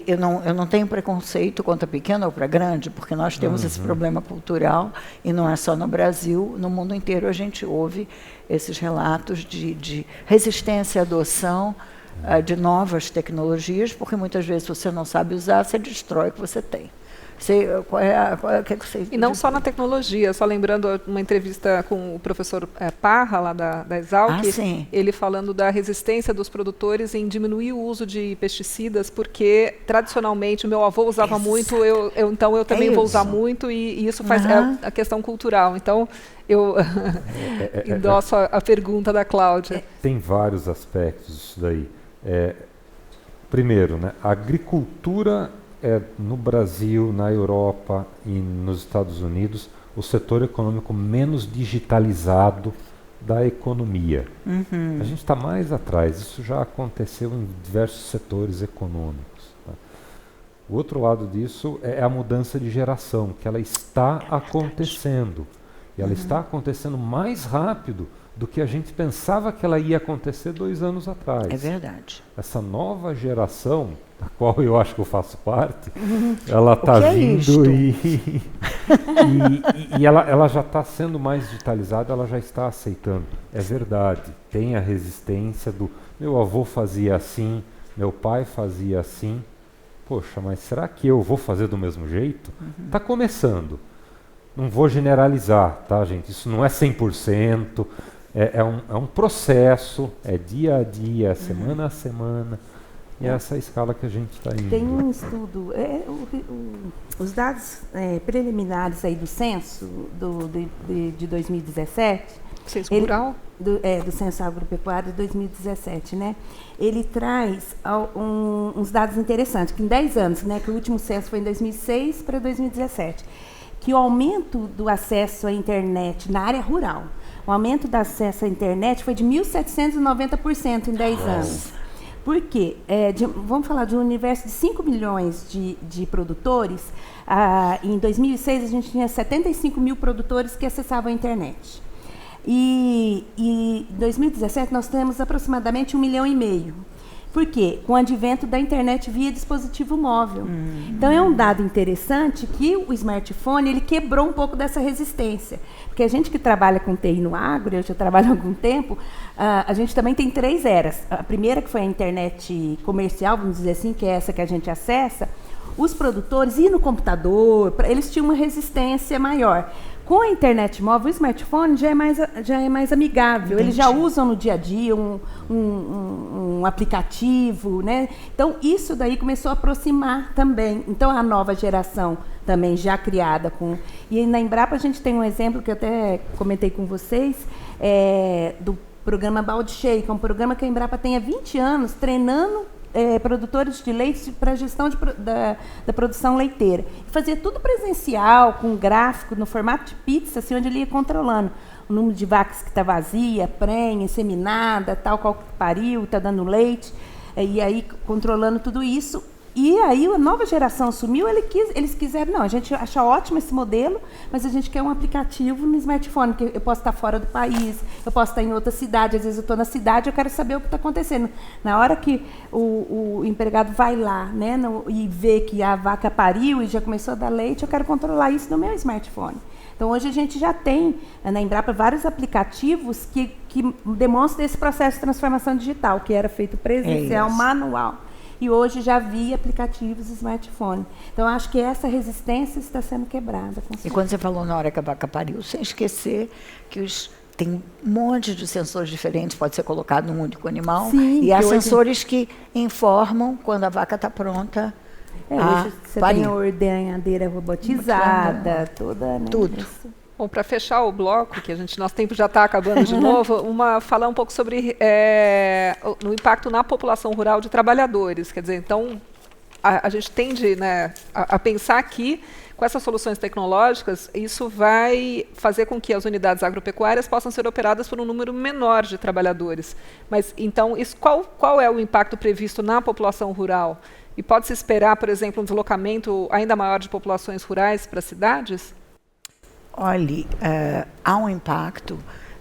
Eu não tenho preconceito contra pequeno ou para grande, porque nós temos esse problema cultural, e não é só no Brasil, no mundo inteiro a gente ouve esses relatos de resistência à adoção de novas tecnologias, porque muitas vezes você não sabe usar, você destrói o que você tem. E não só na tecnologia, só lembrando uma entrevista com o professor Parra, lá da Exalc, ele falando da resistência dos produtores em diminuir o uso de pesticidas, porque tradicionalmente o meu avô usava muito, então eu também vou usar muito, e isso faz a questão cultural. Então, eu endosso a pergunta da Cláudia. Tem vários aspectos disso daí. Primeiro, né, a agricultura é, no Brasil, na Europa e nos Estados Unidos, o setor econômico menos digitalizado da economia. A gente está mais atrás, isso já aconteceu em diversos setores econômicos. Tá? O outro lado disso é a mudança de geração, que ela está acontecendo. E ela está acontecendo mais rápido do que a gente pensava que ela ia acontecer 2 anos atrás. É verdade. Essa nova geração, da qual eu acho que eu faço parte, ela está isto? vindo e ela já está sendo mais digitalizada, ela já está aceitando. É verdade, tem a resistência do meu avô fazia assim, meu pai fazia assim. Poxa, mas será que eu vou fazer do mesmo jeito? Está começando. Não vou generalizar, tá, gente? Isso não é 100%. É um processo, é dia a dia, semana a semana, e é essa a escala que a gente está indo. Tem um estudo, os dados preliminares aí do censo de 2017, Censo rural? do Censo Agropecuário de 2017, né? Ele traz uns dados interessantes, que em 10 anos, né, que o último censo foi em 2006 para 2017, que o aumento do acesso à internet na área rural, o aumento do acesso à internet foi de 1.790% em 10 anos. Por quê? Vamos falar de um universo de 5 milhões de produtores. Em 2006, a gente tinha 75 mil produtores que acessavam a internet. E em 2017, nós temos aproximadamente 1,5 milhão. Por quê? Com o advento da internet via dispositivo móvel. Então, é um dado interessante que o smartphone ele quebrou um pouco dessa resistência. Porque a gente que trabalha com TI no agro, eu já trabalho há algum tempo, a gente também tem 3 eras. A primeira, que foi a internet comercial, vamos dizer assim, que é essa que a gente acessa, os produtores, e no computador, eles tinham uma resistência maior. Com a internet móvel, o smartphone já é mais amigável. Entendi. Eles já usam no dia a dia um aplicativo, né? Então, isso daí começou a aproximar também. Então, a nova geração também já criada com... E na Embrapa a gente tem um exemplo que eu até comentei com vocês, do programa Balde Cheio, que é um programa que a Embrapa tem há 20 anos treinando produtores de leite para a gestão da produção leiteira. E fazia tudo presencial, com gráfico, no formato de pizza, assim, onde ele ia controlando o número de vacas que está vazia, prenha, inseminada, tal, qual que pariu, está dando leite, e aí controlando tudo isso. E aí a nova geração assumiu, eles quiseram, não, a gente acha ótimo esse modelo, mas a gente quer um aplicativo no smartphone, que eu posso estar fora do país, eu posso estar em outra cidade, às vezes eu estou na cidade, eu quero saber o que está acontecendo. Na hora que o empregado vai lá, né, e vê que a vaca pariu e já começou a dar leite, eu quero controlar isso no meu smartphone. Então, hoje a gente já tem, na Embrapa, vários aplicativos que demonstram esse processo de transformação digital, que era feito presencial, manual. E hoje já via aplicativos de smartphone. Então, acho que essa resistência está sendo quebrada. E quando você falou na hora que a vaca pariu, sem esquecer que tem um monte de sensores diferentes, pode ser colocado num único animal. Sim, e há sensores que informam quando a vaca está pronta hoje você parir. tem a ordenhadeira robotizada, toda, né? Tudo. Bom, para fechar o bloco, que nosso tempo já está acabando de novo, falar um pouco sobre o impacto na população rural de trabalhadores. Quer dizer, então, a gente tende, né, a pensar que, com essas soluções tecnológicas, isso vai fazer com que as unidades agropecuárias possam ser operadas por um número menor de trabalhadores. Mas, então, qual é o impacto previsto na população rural? E pode-se esperar, por exemplo, um deslocamento ainda maior de populações rurais para cidades? Olhe, há um impacto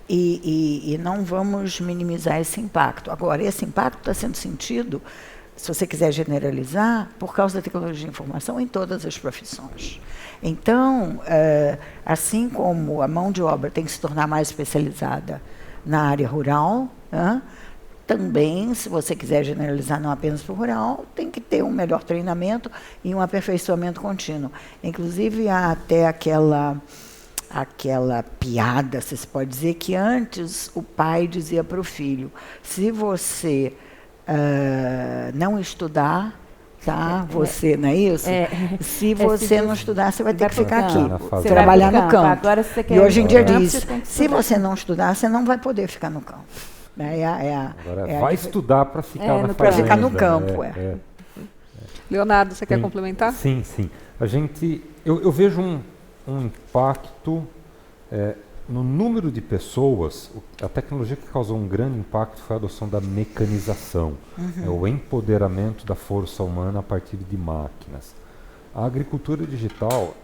e não vamos minimizar esse impacto. Agora, esse impacto está sendo sentido, se você quiser generalizar, por causa da tecnologia de informação em todas as profissões. Então, assim como a mão de obra tem que se tornar mais especializada na área rural, também, se você quiser generalizar não apenas para o rural, tem que ter um melhor treinamento e um aperfeiçoamento contínuo. Inclusive, há até aquela piada, se pode dizer, que antes o pai dizia para o filho, se você não estudar, tá? Você, não é isso? Se você não estudar, você vai ter que ficar aqui, trabalhar no campo. Agora, se você quer e hoje em dia campo, diz, se você não estudar, você não vai poder ficar no campo. Agora vai estudar para ficar na para ficar no fazenda, campo. Leonardo, você quer complementar? Sim. Eu vejo um impacto no número de pessoas. A tecnologia que causou um grande impacto foi a adoção da mecanização, o empoderamento da força humana a partir de máquinas. A agricultura digital,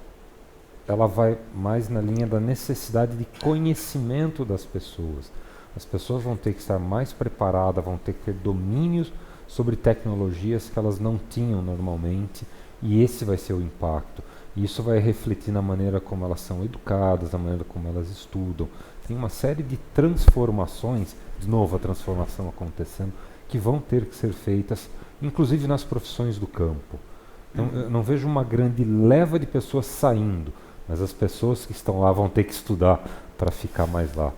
ela vai mais na linha da necessidade de conhecimento das pessoas. As pessoas vão ter que estar mais preparadas, vão ter que ter domínios sobre tecnologias que elas não tinham normalmente, e esse vai ser o impacto. E isso vai refletir na maneira como elas são educadas, na maneira como elas estudam. Tem uma série de transformações, de novo a transformação acontecendo, que vão ter que ser feitas, inclusive nas profissões do campo. Então, eu não vejo uma grande leva de pessoas saindo, mas as pessoas que estão lá vão ter que estudar para ficar mais lá.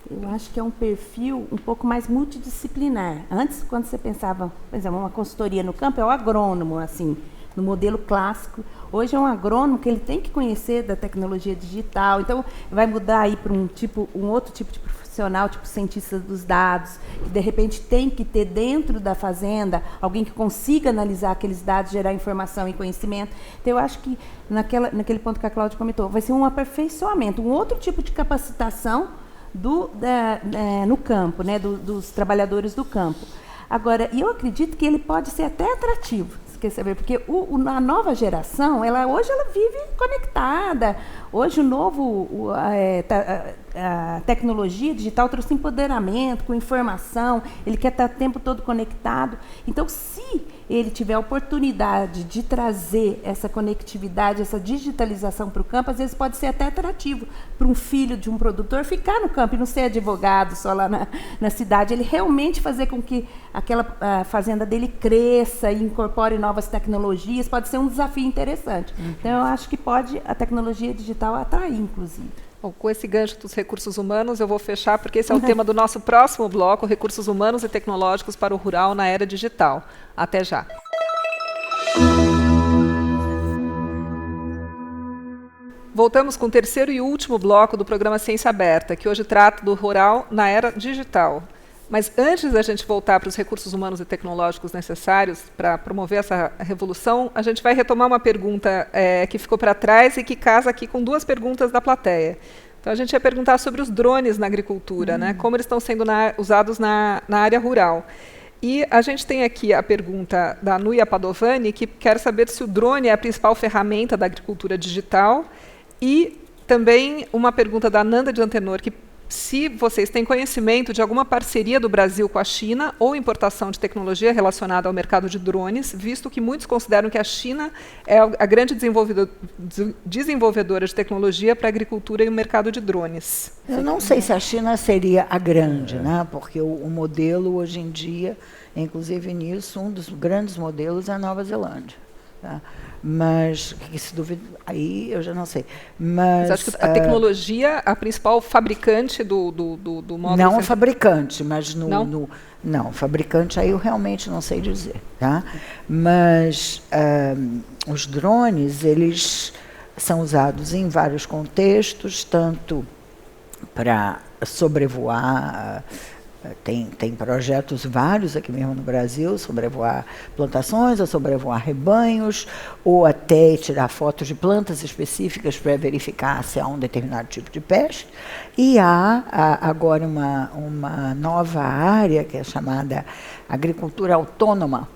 Eu acho que é um perfil um pouco mais multidisciplinar. Antes, quando você pensava, por exemplo, uma consultoria no campo, é o agrônomo, assim, no modelo clássico. Hoje é um agrônomo que ele tem que conhecer da tecnologia digital. Então, vai mudar aí para um outro tipo de profissional, tipo cientista dos dados, que de repente tem que ter dentro da fazenda alguém que consiga analisar aqueles dados, gerar informação e conhecimento. Então, eu acho que naquele ponto que a Cláudia comentou, vai ser um aperfeiçoamento, um outro tipo de capacitação no campo, né, dos trabalhadores do campo. Agora, eu acredito que ele pode ser até atrativo, quer saber, porque a nova geração, hoje ela vive conectada. Hoje a tecnologia digital trouxe empoderamento, com informação, ele quer estar o tempo todo conectado. Então, se ele tiver a oportunidade de trazer essa conectividade, essa digitalização para o campo, às vezes pode ser até atrativo para um filho de um produtor ficar no campo e não ser advogado só lá na cidade. Ele realmente fazer com que aquela fazenda dele cresça e incorpore novas tecnologias, pode ser um desafio interessante. Então, eu acho que a tecnologia digital atrair, inclusive. Bom, com esse gancho dos recursos humanos, eu vou fechar, porque esse é o tema do nosso próximo bloco, recursos humanos e tecnológicos para o rural na era digital. Até já. Voltamos com o terceiro e último bloco do programa Ciência Aberta, que hoje trata do rural na era digital. Mas antes da gente voltar para os recursos humanos e tecnológicos necessários para promover essa revolução, a gente vai retomar uma pergunta que ficou para trás e que casa aqui com duas perguntas da plateia. Então, a gente ia perguntar sobre os drones na agricultura, né? Como eles estão sendo usados na área rural. E a gente tem aqui a pergunta da Nuia Padovani, que quer saber se o drone é a principal ferramenta da agricultura digital, e também uma pergunta da Nanda de Antenor, que se vocês têm conhecimento de alguma parceria do Brasil com a China ou importação de tecnologia relacionada ao mercado de drones, visto que muitos consideram que a China é a grande desenvolvedora de tecnologia para a agricultura e o mercado de drones. Eu não sei se a China seria a grande, né? Porque o modelo hoje em dia, inclusive nisso, um dos grandes modelos é a Nova Zelândia. Tá? Mas, que se duvida, aí eu já não sei. Mas acho que a tecnologia, a principal fabricante do módulo... Não a fabricante, mas não, fabricante aí eu realmente não sei dizer. Tá? Mas os drones, eles são usados em vários contextos, tanto para sobrevoar... Tem projetos vários aqui mesmo no Brasil, sobrevoar plantações, ou sobrevoar rebanhos, ou até tirar fotos de plantas específicas para verificar se há um determinado tipo de peste. E há agora uma nova área, que é chamada agricultura autônoma,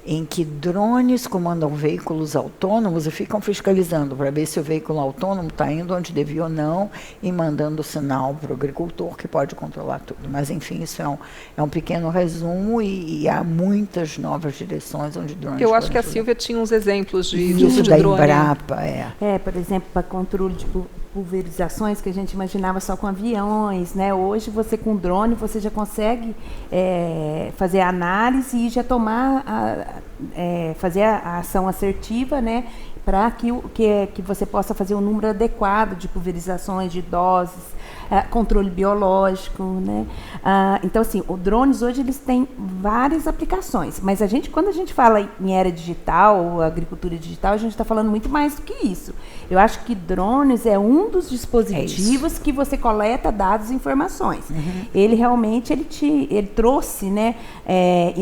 em que drones comandam veículos autônomos e ficam fiscalizando para ver se o veículo autônomo está indo onde devia ou não e mandando sinal para o agricultor, que pode controlar tudo. Mas, enfim, isso é um pequeno resumo e há muitas novas direções onde drones... Eu acho que a Silvia tinha uns exemplos de uso de drone. Embrapa, por exemplo, para controle de pulverizações que a gente imaginava só com aviões, né? Hoje, você com drone, você já consegue fazer a análise e já fazer a ação assertiva, né? Para que você possa fazer um número adequado de pulverizações, de doses. controle biológico, né? Então, assim, os drones hoje eles têm várias aplicações, mas quando a gente fala em era digital, ou agricultura digital, a gente está falando muito mais do que isso. Eu acho que drones é um dos dispositivos que você coleta dados e informações. Ele realmente ele trouxe, né,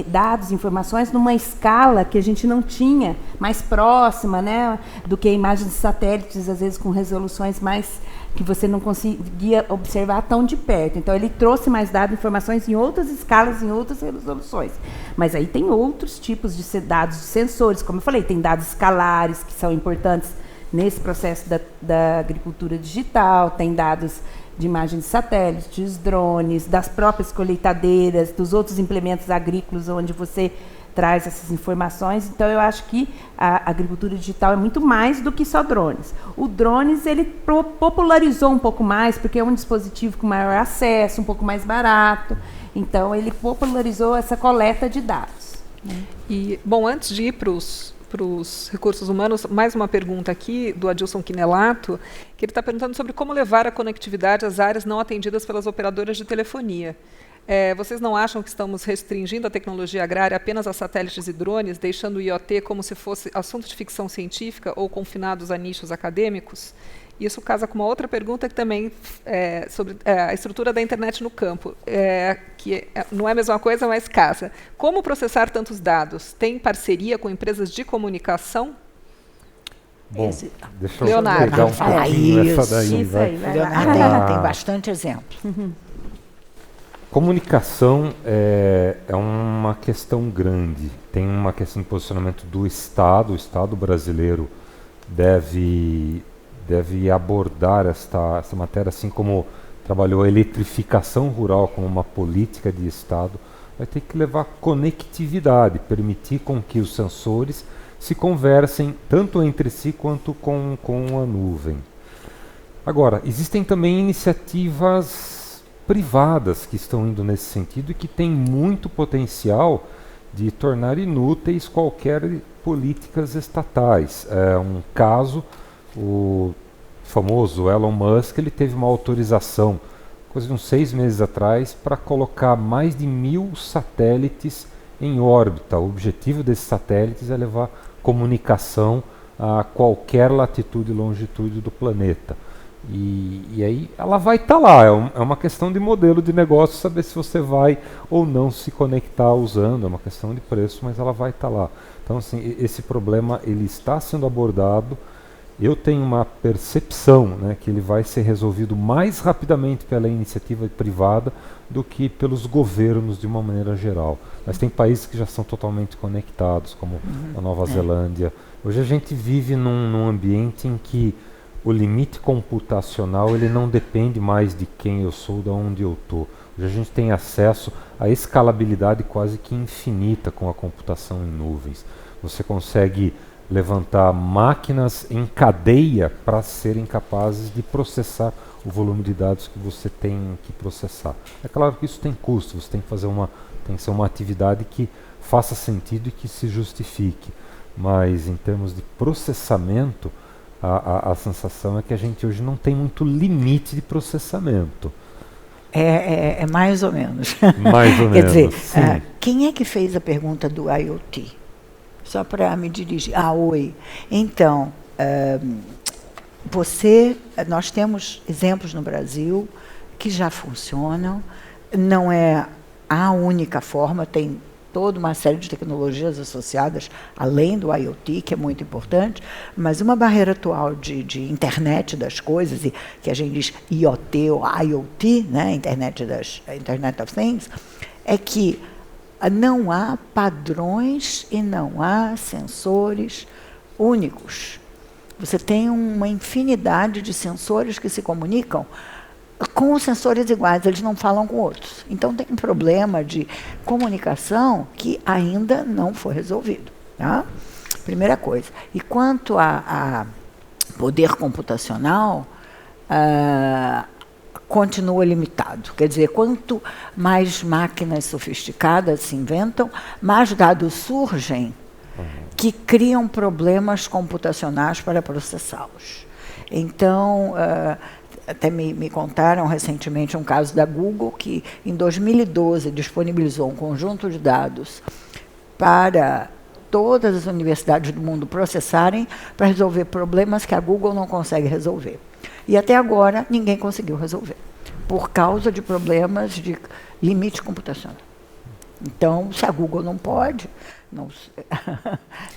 dados e informações numa escala que a gente não tinha, mais próxima, né, do que imagens de satélites, às vezes com resoluções mais que você não conseguia observar tão de perto. Então, ele trouxe mais dados e informações em outras escalas, em outras resoluções. Mas aí tem outros tipos de dados de sensores, como eu falei, tem dados escalares, que são importantes nesse processo da agricultura digital, tem dados de imagens de satélites, drones, das próprias colheitadeiras, dos outros implementos agrícolas, onde você traz essas informações. Então, eu acho que a agricultura digital é muito mais do que só drones. O drones, ele popularizou um pouco mais, porque é um dispositivo com maior acesso, um pouco mais barato. Então, ele popularizou essa coleta de dados. E, bom, antes de ir para os recursos humanos, mais uma pergunta aqui do Adilson Quinelato, que ele está perguntando sobre como levar a conectividade às áreas não atendidas pelas operadoras de telefonia. Vocês não acham que estamos restringindo a tecnologia agrária apenas a satélites e drones, deixando o IoT como se fosse assunto de ficção científica ou confinados a nichos acadêmicos? Isso casa com uma outra pergunta que também é sobre a estrutura da internet no campo, que não é a mesma coisa, mas casa. Como processar tantos dados? Tem parceria com empresas de comunicação? Bom, deixa eu Leonardo, pegar um pouquinho essa daí. Isso aí, vai lá. Tem bastante exemplo. Comunicação é uma questão grande. Tem uma questão de posicionamento do Estado. O Estado brasileiro deve abordar essa matéria, assim como trabalhou a eletrificação rural como uma política de Estado. Vai ter que levar conectividade, permitir com que os sensores se conversem tanto entre si quanto com a nuvem. Agora, existem também iniciativas privadas que estão indo nesse sentido e que têm muito potencial de tornar inúteis qualquer políticas estatais. Um caso, o famoso Elon Musk, ele teve uma autorização, coisa de uns 6 meses atrás, para colocar mais de 1.000 satélites em órbita. O objetivo desses satélites é levar comunicação a qualquer latitude e longitude do planeta. E aí ela vai estar lá, é uma questão de modelo de negócio, saber se você vai ou não se conectar usando, é uma questão de preço, mas ela vai estar lá. Então, assim, esse problema ele está sendo abordado. Eu tenho uma percepção, né, que ele vai ser resolvido mais rapidamente pela iniciativa privada do que pelos governos de uma maneira geral. Mas tem países que já são totalmente conectados, como a Nova Zelândia. Hoje a gente vive num ambiente em que o limite computacional ele não depende mais de quem eu sou, de onde eu estou. Hoje a gente tem acesso a escalabilidade quase que infinita com a computação em nuvens. Você consegue levantar máquinas em cadeia para serem capazes de processar o volume de dados que você tem que processar. É claro que isso tem custo, você tem que fazer tem que ser uma atividade que faça sentido e que se justifique. Mas em termos de processamento, a sensação é que a gente hoje não tem muito limite de processamento. É mais ou menos. Mais ou menos. Quer dizer, quem é que fez a pergunta do IoT? Só para me dirigir. Oi. Então, nós temos exemplos no Brasil que já funcionam. Não é a única forma, tem toda uma série de tecnologias associadas, além do IoT, que é muito importante, mas uma barreira atual de internet das coisas, e que a gente diz IoT ou IoT, né, Internet of Things, é que não há padrões e não há sensores únicos. Você tem uma infinidade de sensores que se comunicam com os sensores iguais, eles não falam com outros. Então, tem um problema de comunicação que ainda não foi resolvido. Tá? Primeira coisa. E quanto a poder computacional, continua limitado. Quer dizer, quanto mais máquinas sofisticadas se inventam, mais dados surgem que criam problemas computacionais para processá-los. Então, até me contaram recentemente um caso da Google, que em 2012 disponibilizou um conjunto de dados para todas as universidades do mundo processarem para resolver problemas que a Google não consegue resolver. E até agora ninguém conseguiu resolver, por causa de problemas de limite computacional. Então, se a Google não pode, não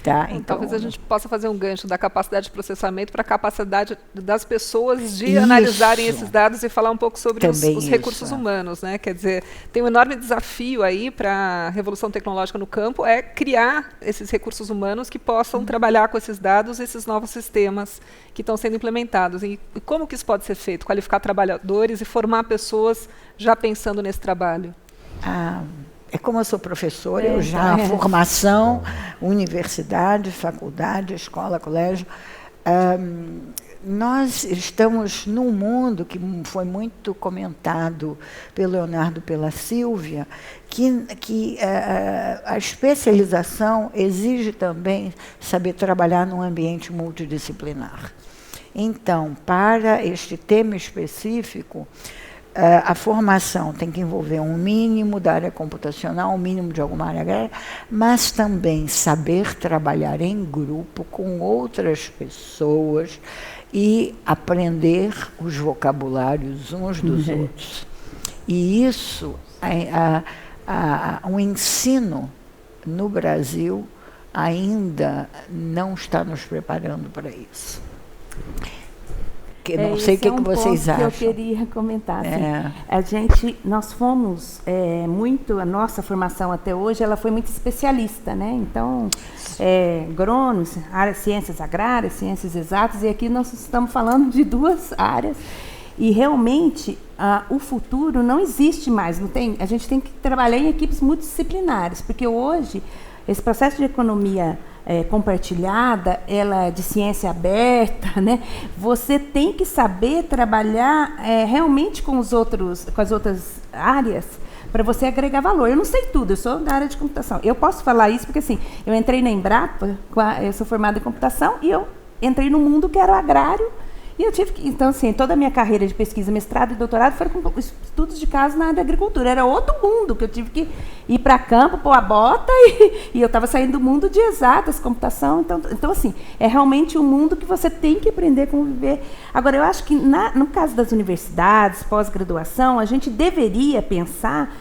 tá? Então, talvez a gente possa fazer um gancho da capacidade de processamento para a capacidade das pessoas de analisarem esses dados e falar um pouco sobre os recursos humanos, né? Quer dizer, tem um enorme desafio aí para a revolução tecnológica no campo, é criar esses recursos humanos que possam trabalhar com esses dados, esses novos sistemas que estão sendo implementados. E como que isso pode ser feito? Qualificar trabalhadores e formar pessoas já pensando nesse trabalho. É como eu sou professora, eu já formação, universidade, faculdade, escola, colégio. Nós estamos num mundo que foi muito comentado pelo Leonardo, pela Sílvia, que a especialização exige também saber trabalhar num ambiente multidisciplinar. Então, para este tema específico, a formação tem que envolver um mínimo da área computacional, um mínimo de alguma área agrária, mas também saber trabalhar em grupo com outras pessoas e aprender os vocabulários uns dos outros. E isso, o ensino no Brasil ainda não está nos preparando para isso. Não sei o que vocês acham. Que eu queria comentar. Nós fomos muito, a nossa formação até hoje, ela foi muito especialista, né? Então, agrônomos, ciências agrárias, ciências exatas, e aqui nós estamos falando de duas áreas. E realmente o futuro não existe mais. A gente tem que trabalhar em equipes multidisciplinares, porque hoje esse processo de economia compartilhada, ela de ciência aberta, né? Você tem que saber trabalhar realmente com as outras áreas para você agregar valor. Eu não sei tudo, eu sou da área de computação. Eu posso falar isso porque assim, eu entrei na Embrapa, eu sou formada em computação e eu entrei no mundo que era o agrário. E eu tive que, então, assim, toda a minha carreira de pesquisa, mestrado e doutorado foram com estudos de caso na área da agricultura. Era outro mundo que eu tive que ir para campo, pôr a bota, e eu estava saindo do mundo de exatas, computação. Então, assim, é realmente um mundo que você tem que aprender a conviver. Agora, eu acho que, no caso das universidades, pós-graduação, a gente deveria pensar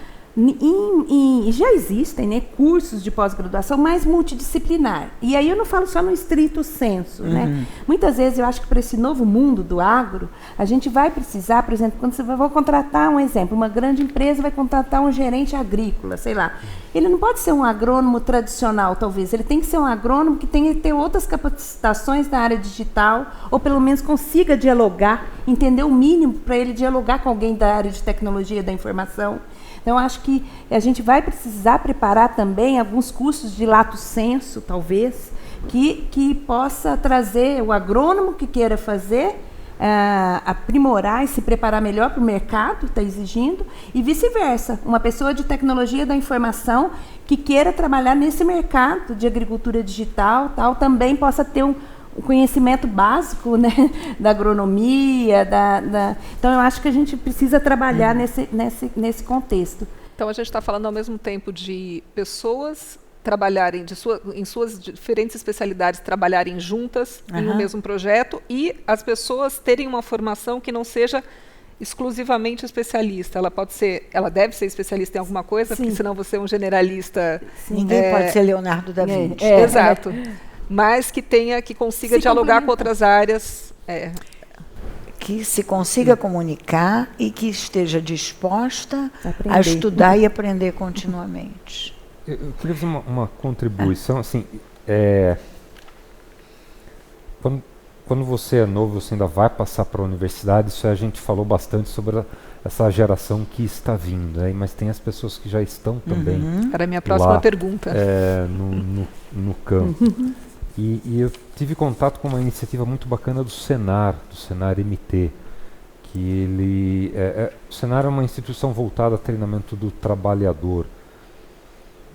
já existem, né, cursos de pós-graduação mais multidisciplinar. E aí eu não falo só no estrito sensu, né? Muitas vezes eu acho que para esse novo mundo do agro, a gente vai precisar, por exemplo, quando você vai contratar um exemplo, uma grande empresa vai contratar um gerente agrícola, sei lá. Ele não pode ser um agrônomo tradicional, talvez. Ele tem que ser um agrônomo que tenha que ter outras capacitações na área digital, ou pelo menos consiga dialogar, entender o mínimo para ele dialogar com alguém da área de tecnologia da informação. Então, acho que a gente vai precisar preparar também alguns cursos de lato sensu, talvez, que possa trazer o agrônomo que queira fazer, aprimorar e se preparar melhor para o mercado, está exigindo, e vice-versa. Uma pessoa de tecnologia da informação que queira trabalhar nesse mercado de agricultura digital, também possa ter o conhecimento básico, né, da agronomia, então eu acho que a gente precisa trabalhar nesse contexto. Então a gente está falando ao mesmo tempo de pessoas trabalharem em suas diferentes especialidades, trabalharem juntas em um mesmo projeto, e as pessoas terem uma formação que não seja exclusivamente especialista. Ela deve ser especialista em alguma coisa, porque senão você é um generalista. Ninguém pode ser Leonardo da Vinci. Exato. Mas que consiga dialogar com outras áreas. Que se consiga comunicar e que esteja disposta a estudar e aprender continuamente. Eu queria fazer uma contribuição. Assim, quando você é novo, você ainda vai passar para a universidade, isso a gente falou bastante sobre essa geração que está vindo, né? Mas tem as pessoas que já estão também. Era a minha próxima pergunta. No campo. E eu tive contato com uma iniciativa muito bacana do Senar MT, que o Senar é uma instituição voltada a treinamento do trabalhador.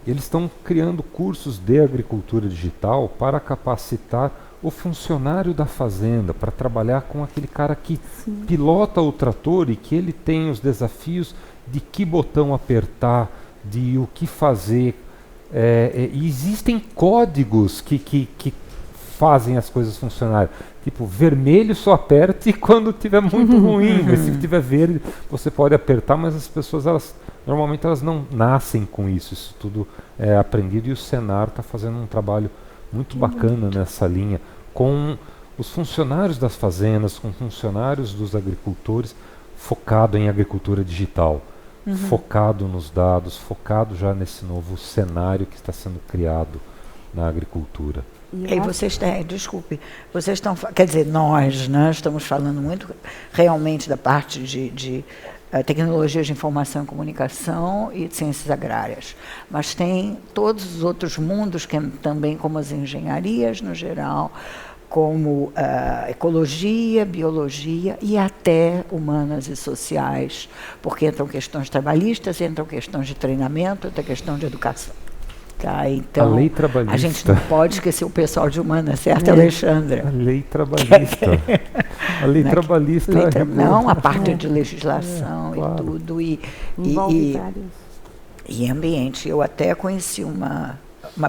Eles estão criando cursos de agricultura digital para capacitar o funcionário da fazenda para trabalhar com aquele cara que pilota o trator e que ele tem os desafios de que botão apertar, de o que fazer. E existem códigos que fazem as coisas funcionarem. Tipo, vermelho só aperte quando estiver muito ruim, mas se estiver verde você pode apertar, mas as pessoas, normalmente elas não nascem com isso. Isso tudo é aprendido e o Senar está fazendo um trabalho muito bacana nessa linha, com os funcionários das fazendas, com funcionários dos agricultores, focado em agricultura digital, focado nos dados, focado já nesse novo cenário que está sendo criado na agricultura. E vocês têm, desculpe, vocês estão, quer dizer, nós, né, estamos falando muito realmente da parte de tecnologias de informação e comunicação e de ciências agrárias, mas tem todos os outros mundos, que também como as engenharias no geral, como ecologia, biologia e até humanas e sociais, porque entram questões trabalhistas, entram questões de treinamento, entra questão de educação. Tá, então, a lei trabalhista. A gente não pode esquecer o pessoal de humanas, certo, Alexandra? A lei trabalhista. A lei trabalhista. Não, a parte de legislação claro. E tudo. E ambiente. Eu até conheci uma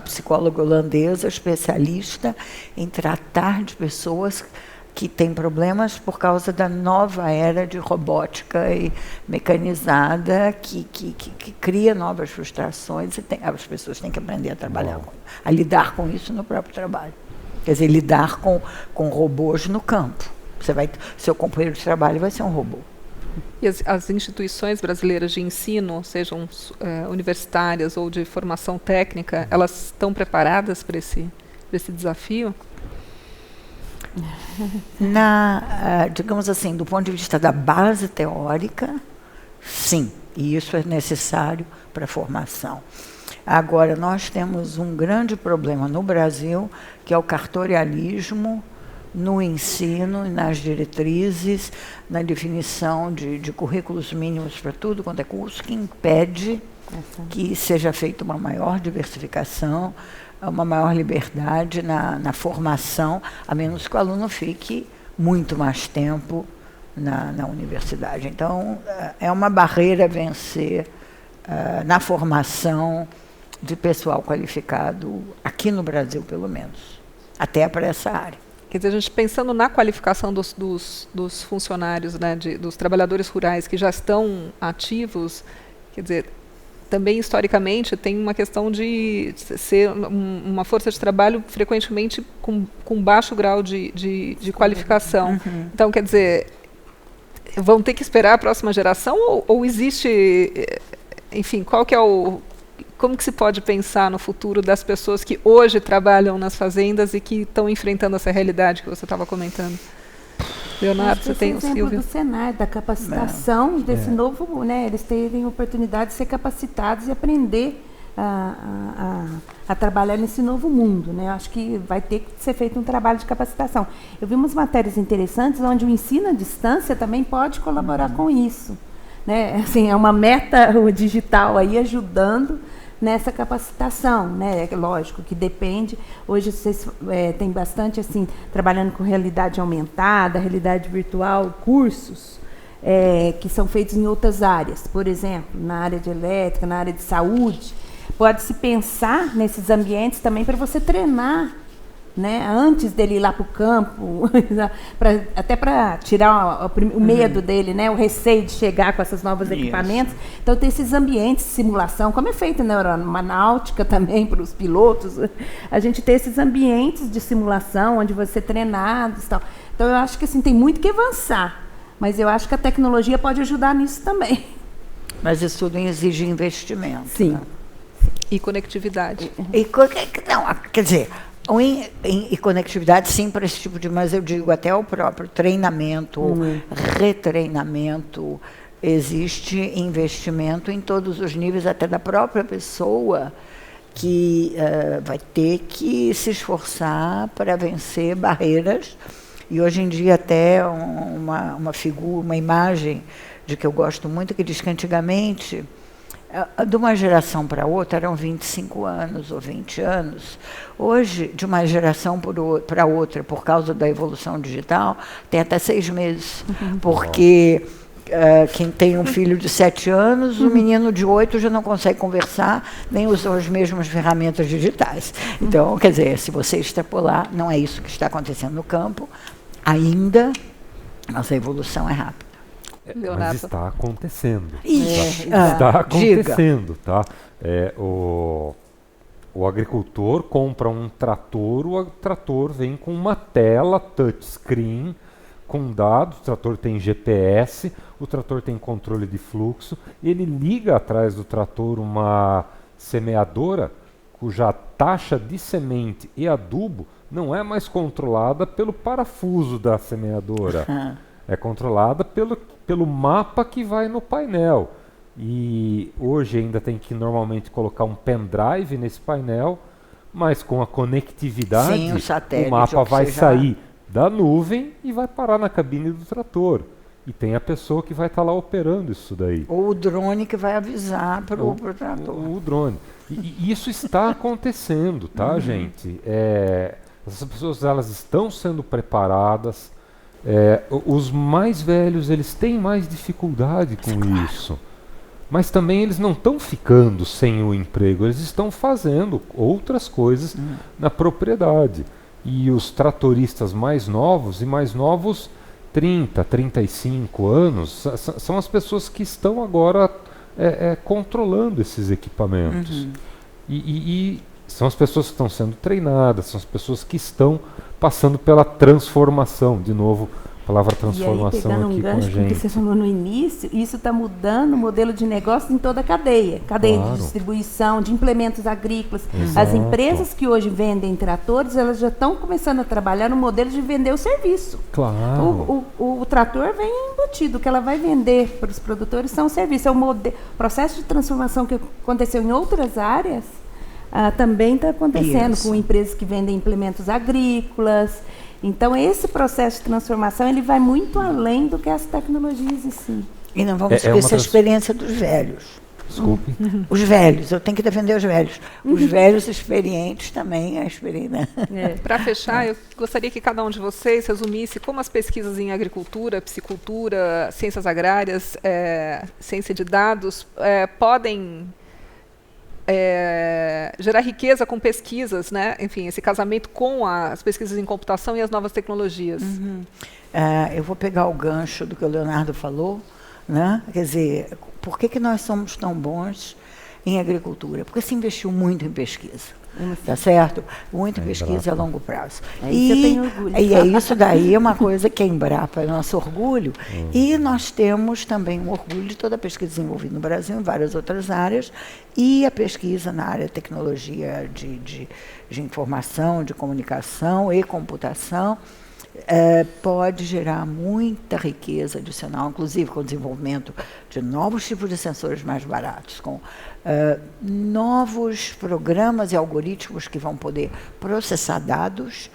psicóloga holandesa especialista em tratar de pessoas que têm problemas por causa da nova era de robótica e mecanizada que cria novas frustrações e as pessoas têm que aprender a trabalhar, a lidar com isso no próprio trabalho. Quer dizer, lidar com robôs no campo. Seu companheiro de trabalho vai ser um robô. E as instituições brasileiras de ensino, sejam universitárias ou de formação técnica, elas estão preparadas para esse desafio? Digamos assim, do ponto de vista da base teórica, sim, e isso é necessário para a formação. Agora, nós temos um grande problema no Brasil, que é o cartorialismo no ensino, nas diretrizes, na definição de currículos mínimos para tudo quanto é curso, que impede que seja feita uma maior diversificação, uma maior liberdade na formação, a menos que o aluno fique muito mais tempo na universidade. Então, é uma barreira a vencer na formação de pessoal qualificado, aqui no Brasil, pelo menos, até para essa área. Quer dizer, a gente pensando na qualificação dos funcionários, né, dos trabalhadores rurais que já estão ativos, quer dizer, também historicamente tem uma questão de ser uma força de trabalho frequentemente com baixo grau de qualificação. Então, quer dizer, vão ter que esperar a próxima geração ou existe, enfim, como que se pode pensar no futuro das pessoas que hoje trabalham nas fazendas e que estão enfrentando essa realidade que você estava comentando? Leonardo, você tem o Silvio? Do Senar, da capacitação desse novo, né? Eles terem oportunidade de ser capacitados e aprender a trabalhar nesse novo mundo, né? Eu acho que vai ter que ser feito um trabalho de capacitação. Eu vi umas matérias interessantes onde o ensino à distância também pode colaborar com isso, né? Assim, é uma meta digital aí ajudando nessa capacitação, né? Lógico que depende. Hoje vocês tem bastante assim trabalhando com realidade aumentada, realidade virtual, cursos que são feitos em outras áreas, por exemplo, na área de elétrica, na área de saúde. Pode-se pensar nesses ambientes também para você treinar, né, antes dele ir lá para o campo, até para tirar o medo dele, né, o receio de chegar com esses novos equipamentos. Então, tem esses ambientes de simulação, como é feito na aeronáutica também para os pilotos. A gente tem esses ambientes de simulação, onde você é treinado e tal. Então, eu acho que assim, tem muito que avançar, mas eu acho que a tecnologia pode ajudar nisso também. Mas isso tudo exige investimento. Sim. Né? E conectividade. Não, quer dizer... E conectividade, sim, para esse tipo de... Mas eu digo, até o próprio treinamento, retreinamento, existe investimento em todos os níveis, até da própria pessoa, que vai ter que se esforçar para vencer barreiras. E hoje em dia até uma figura, uma imagem de que eu gosto muito, que diz que antigamente De uma geração para outra eram 25 anos ou 20 anos. Hoje, de uma geração para outra, por causa da evolução digital, tem até 6 meses. Porque quem tem um filho de 7 anos, o menino de 8 já não consegue conversar, nem usam as mesmas ferramentas digitais. Então, quer dizer, se você extrapolar, não é isso que está acontecendo no campo. Ainda, nossa evolução é rápida. Mas está acontecendo. Está acontecendo, tá? O agricultor compra um trator, o trator vem com uma tela touchscreen, com dados, o trator tem GPS, o trator tem controle de fluxo, e ele liga atrás do trator uma semeadora cuja taxa de semente e adubo não é mais controlada pelo parafuso da semeadora. É controlada pelo mapa que vai no painel. E hoje ainda tem que normalmente colocar um pendrive nesse painel, mas com a conectividade, sim, o mapa vai sair da nuvem e vai parar na cabine do trator. E tem a pessoa que vai estar lá operando isso daí. Ou o drone que vai avisar para o trator. O drone. E isso está acontecendo, tá, gente? Essas pessoas, elas estão sendo preparadas. Os mais velhos, eles têm mais dificuldade com isso. Mas também eles não estão ficando sem o emprego, eles estão fazendo outras coisas na propriedade. E os tratoristas mais novos, 30, 35 anos, são as pessoas que estão agora controlando esses equipamentos. E são as pessoas que estão sendo treinadas, são as pessoas que estão passando pela transformação. De novo, a palavra transformação e aí, aqui um com a gancho gente. Que você falou no início, isso está mudando o modelo de negócio em toda a cadeia. Cadeia de distribuição, de implementos agrícolas. Exato. As empresas que hoje vendem tratores, elas já estão começando a trabalhar no modelo de vender o serviço. Claro. O trator vem embutido, o que ela vai vender para os produtores são serviços. O processo de transformação que aconteceu em outras áreas também está acontecendo com empresas que vendem implementos agrícolas. Então, esse processo de transformação ele vai muito além do que as tecnologias em si. E não vamos esquecer a experiência dos velhos. Desculpe. Os velhos, eu tenho que defender os velhos. Os velhos experientes também, a experiência. Para fechar, eu gostaria que cada um de vocês resumisse como as pesquisas em agricultura, piscicultura, ciências agrárias, ciência de dados, podem gerar riqueza com pesquisas, né? Enfim, esse casamento com as pesquisas em computação e as novas tecnologias. Eu vou pegar o gancho do que o Leonardo falou, né? Quer dizer, por que nós somos tão bons em agricultura? Porque se investiu muito em pesquisa. Tá certo? Muito em pesquisa a longo prazo. Eu tenho orgulho. E isso daí é uma coisa que a Embrapa é nosso orgulho. E nós temos também um orgulho de toda a pesquisa desenvolvida no Brasil, em várias outras áreas, e a pesquisa na área de tecnologia de informação, de comunicação e computação, pode gerar muita riqueza adicional, inclusive com o desenvolvimento de novos tipos de sensores mais baratos, com novos programas e algoritmos que vão poder processar dados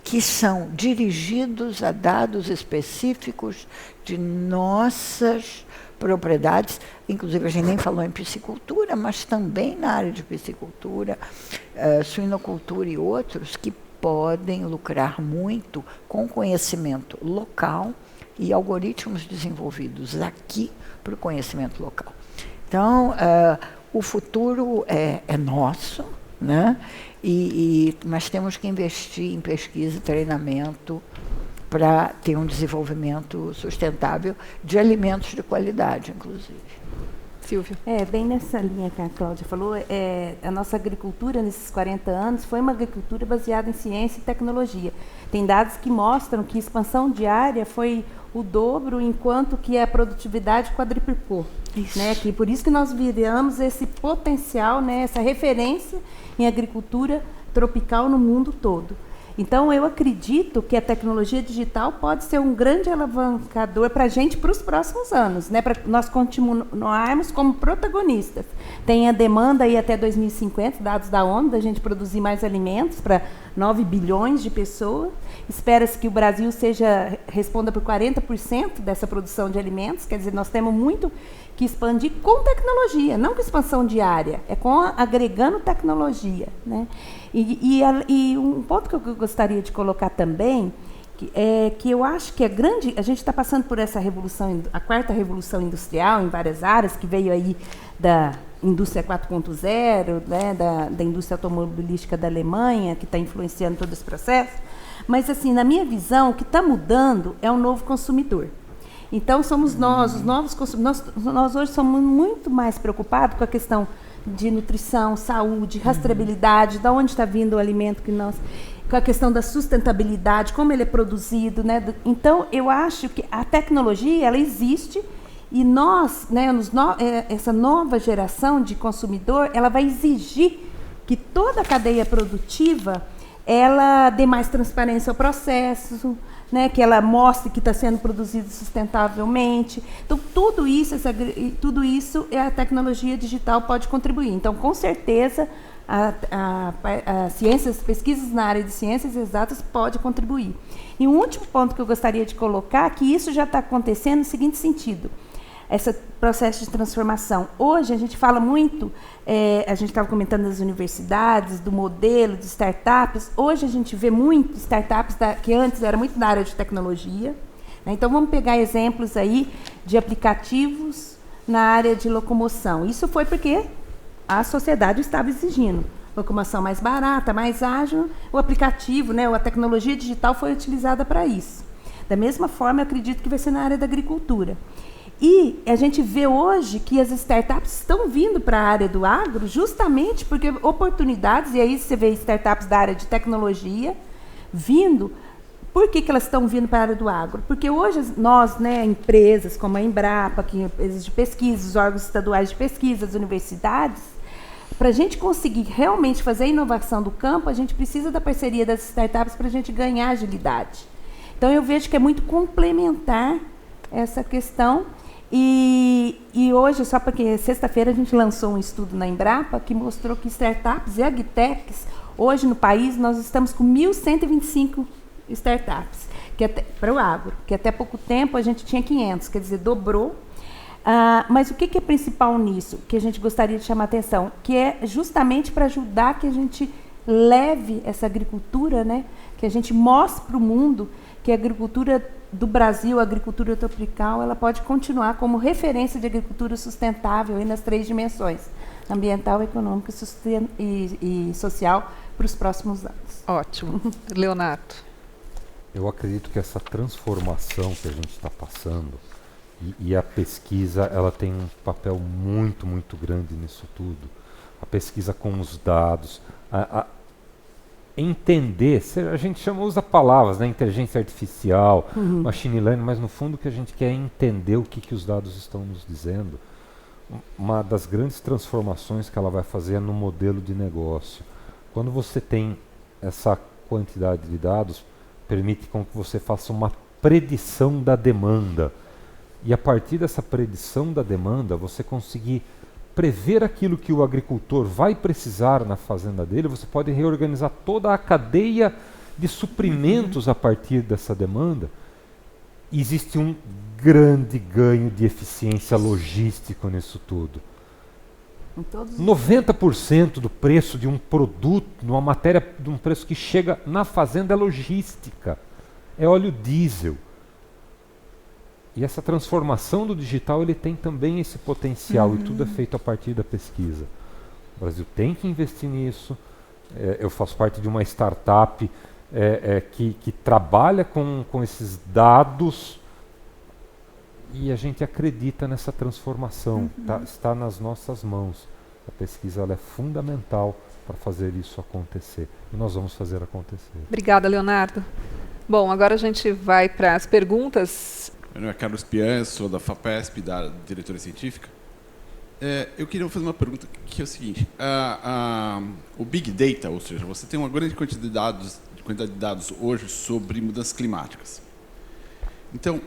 que são dirigidos a dados específicos de nossas propriedades. Inclusive, a gente nem falou em piscicultura, mas também na área de piscicultura, suinocultura e outros que podem lucrar muito com conhecimento local e algoritmos desenvolvidos aqui para o conhecimento local. Então, o futuro é nosso, né? Mas temos que investir em pesquisa e treinamento para ter um desenvolvimento sustentável de alimentos de qualidade, inclusive. Silvia. Bem nessa linha que a Cláudia falou, a nossa agricultura nesses 40 anos foi uma agricultura baseada em ciência e tecnologia. Tem dados que mostram que a expansão diária foi o dobro, enquanto que a produtividade quadruplicou. Né? Por isso que nós viramos esse potencial, né, essa referência em agricultura tropical no mundo todo. Então, eu acredito que a tecnologia digital pode ser um grande alavancador para a gente para os próximos anos, né? Para nós continuarmos como protagonistas. Tem a demanda aí até 2050, dados da ONU, da gente produzir mais alimentos para 9 bilhões de pessoas. Espera-se que o Brasil responda por 40% dessa produção de alimentos. Quer dizer, nós temos muito que expandir com tecnologia, não com expansão diária, é agregando tecnologia, né? E um ponto que eu gostaria de colocar também, que eu acho que a gente está passando por essa revolução, a quarta revolução industrial em várias áreas, que veio aí da indústria 4.0, né, da indústria automobilística da Alemanha, que está influenciando todo esse processo. Mas, assim, na minha visão, o que está mudando é o novo consumidor. Então, somos nós, os novos consumidores. Nós hoje somos muito mais preocupados com a questão de nutrição, saúde, rastreabilidade, de onde está vindo o alimento que nós... com a questão da sustentabilidade, como ele é produzido, né? Então, eu acho que a tecnologia, ela existe e nós, né, essa nova geração de consumidor, ela vai exigir que toda a cadeia produtiva, ela dê mais transparência ao processo, né, que ela mostre que está sendo produzido sustentavelmente. Então, tudo isso a tecnologia digital pode contribuir. Então, com certeza, a pesquisas na área de ciências exatas pode contribuir. E um último ponto que eu gostaria de colocar, que isso já está acontecendo no seguinte sentido, esse processo de transformação. Hoje, a gente fala muito, a gente estava comentando das universidades, do modelo de startups. Hoje, a gente vê muito startups que antes era muito da área de tecnologia, né? Então, vamos pegar exemplos aí de aplicativos na área de locomoção. Isso foi porque a sociedade estava exigindo locomoção mais barata, mais ágil. O aplicativo, né, a tecnologia digital foi utilizada para isso. Da mesma forma, eu acredito que vai ser na área da agricultura. E a gente vê hoje que as startups estão vindo para a área do agro justamente porque oportunidades, e aí você vê startups da área de tecnologia vindo. Por que elas estão vindo para a área do agro? Porque hoje nós, né, empresas como a Embrapa, que empresas de pesquisa, os órgãos estaduais de pesquisa, as universidades, para a gente conseguir realmente fazer a inovação do campo, a gente precisa da parceria das startups para a gente ganhar agilidade. Então, eu vejo que é muito complementar essa questão. E hoje, só porque sexta-feira a gente lançou um estudo na Embrapa que mostrou que startups e agtechs, hoje no país, nós estamos com 1.125 startups para o agro, que até pouco tempo a gente tinha 500, quer dizer, dobrou. Mas o que é principal nisso, que a gente gostaria de chamar a atenção, que é justamente para ajudar que a gente leve essa agricultura, né, que a gente mostre para o mundo que a agricultura do Brasil, a agricultura tropical, ela pode continuar como referência de agricultura sustentável aí nas 3 dimensões, ambiental, econômica e social, para os próximos anos. Ótimo. Leonardo. Eu acredito que essa transformação que a gente está passando, e a pesquisa, ela tem um papel muito, muito grande nisso tudo. A pesquisa com os dados, entender, a gente usa palavras, né, inteligência artificial, machine learning, mas no fundo o que a gente quer é entender o que os dados estão nos dizendo. Uma das grandes transformações que ela vai fazer é no modelo de negócio. Quando você tem essa quantidade de dados, permite com que você faça uma predição da demanda. E a partir dessa predição da demanda, você conseguir prever aquilo que o agricultor vai precisar na fazenda dele, você pode reorganizar toda a cadeia de suprimentos a partir dessa demanda. E existe um grande ganho de eficiência logístico nisso tudo. 90% do preço de um produto, de uma matéria, de um preço que chega na fazenda é logística, é óleo diesel. E essa transformação do digital, ele tem também esse potencial, e tudo é feito a partir da pesquisa. O Brasil tem que investir nisso. Eu faço parte de uma startup que trabalha com esses dados, e a gente acredita nessa transformação. Está nas nossas mãos. A pesquisa, ela é fundamental para fazer isso acontecer. E nós vamos fazer acontecer. Obrigada, Leonardo. Bom, agora a gente vai para as perguntas. Meu nome é Carlos Pian, sou da FAPESP, da diretoria científica. Eu queria fazer uma pergunta que é o seguinte. O Big Data, ou seja, você tem uma grande quantidade de dados hoje sobre mudanças climáticas. Então,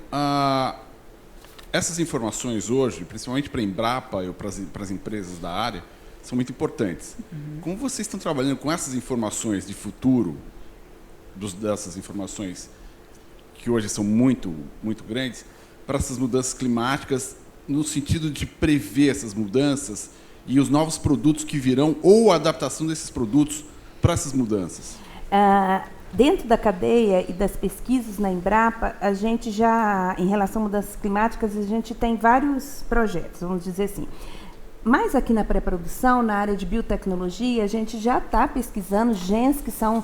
essas informações hoje, principalmente para a Embrapa ou para as empresas da área, são muito importantes. Como vocês estão trabalhando com essas informações de futuro, dessas informações, que hoje são muito, muito grandes, para essas mudanças climáticas, no sentido de prever essas mudanças e os novos produtos que virão, ou a adaptação desses produtos para essas mudanças? Dentro da cadeia e das pesquisas na Embrapa, a gente já, em relação a mudanças climáticas, a gente tem vários projetos, vamos dizer assim. Mas aqui na pré-produção, na área de biotecnologia, a gente já está pesquisando genes que são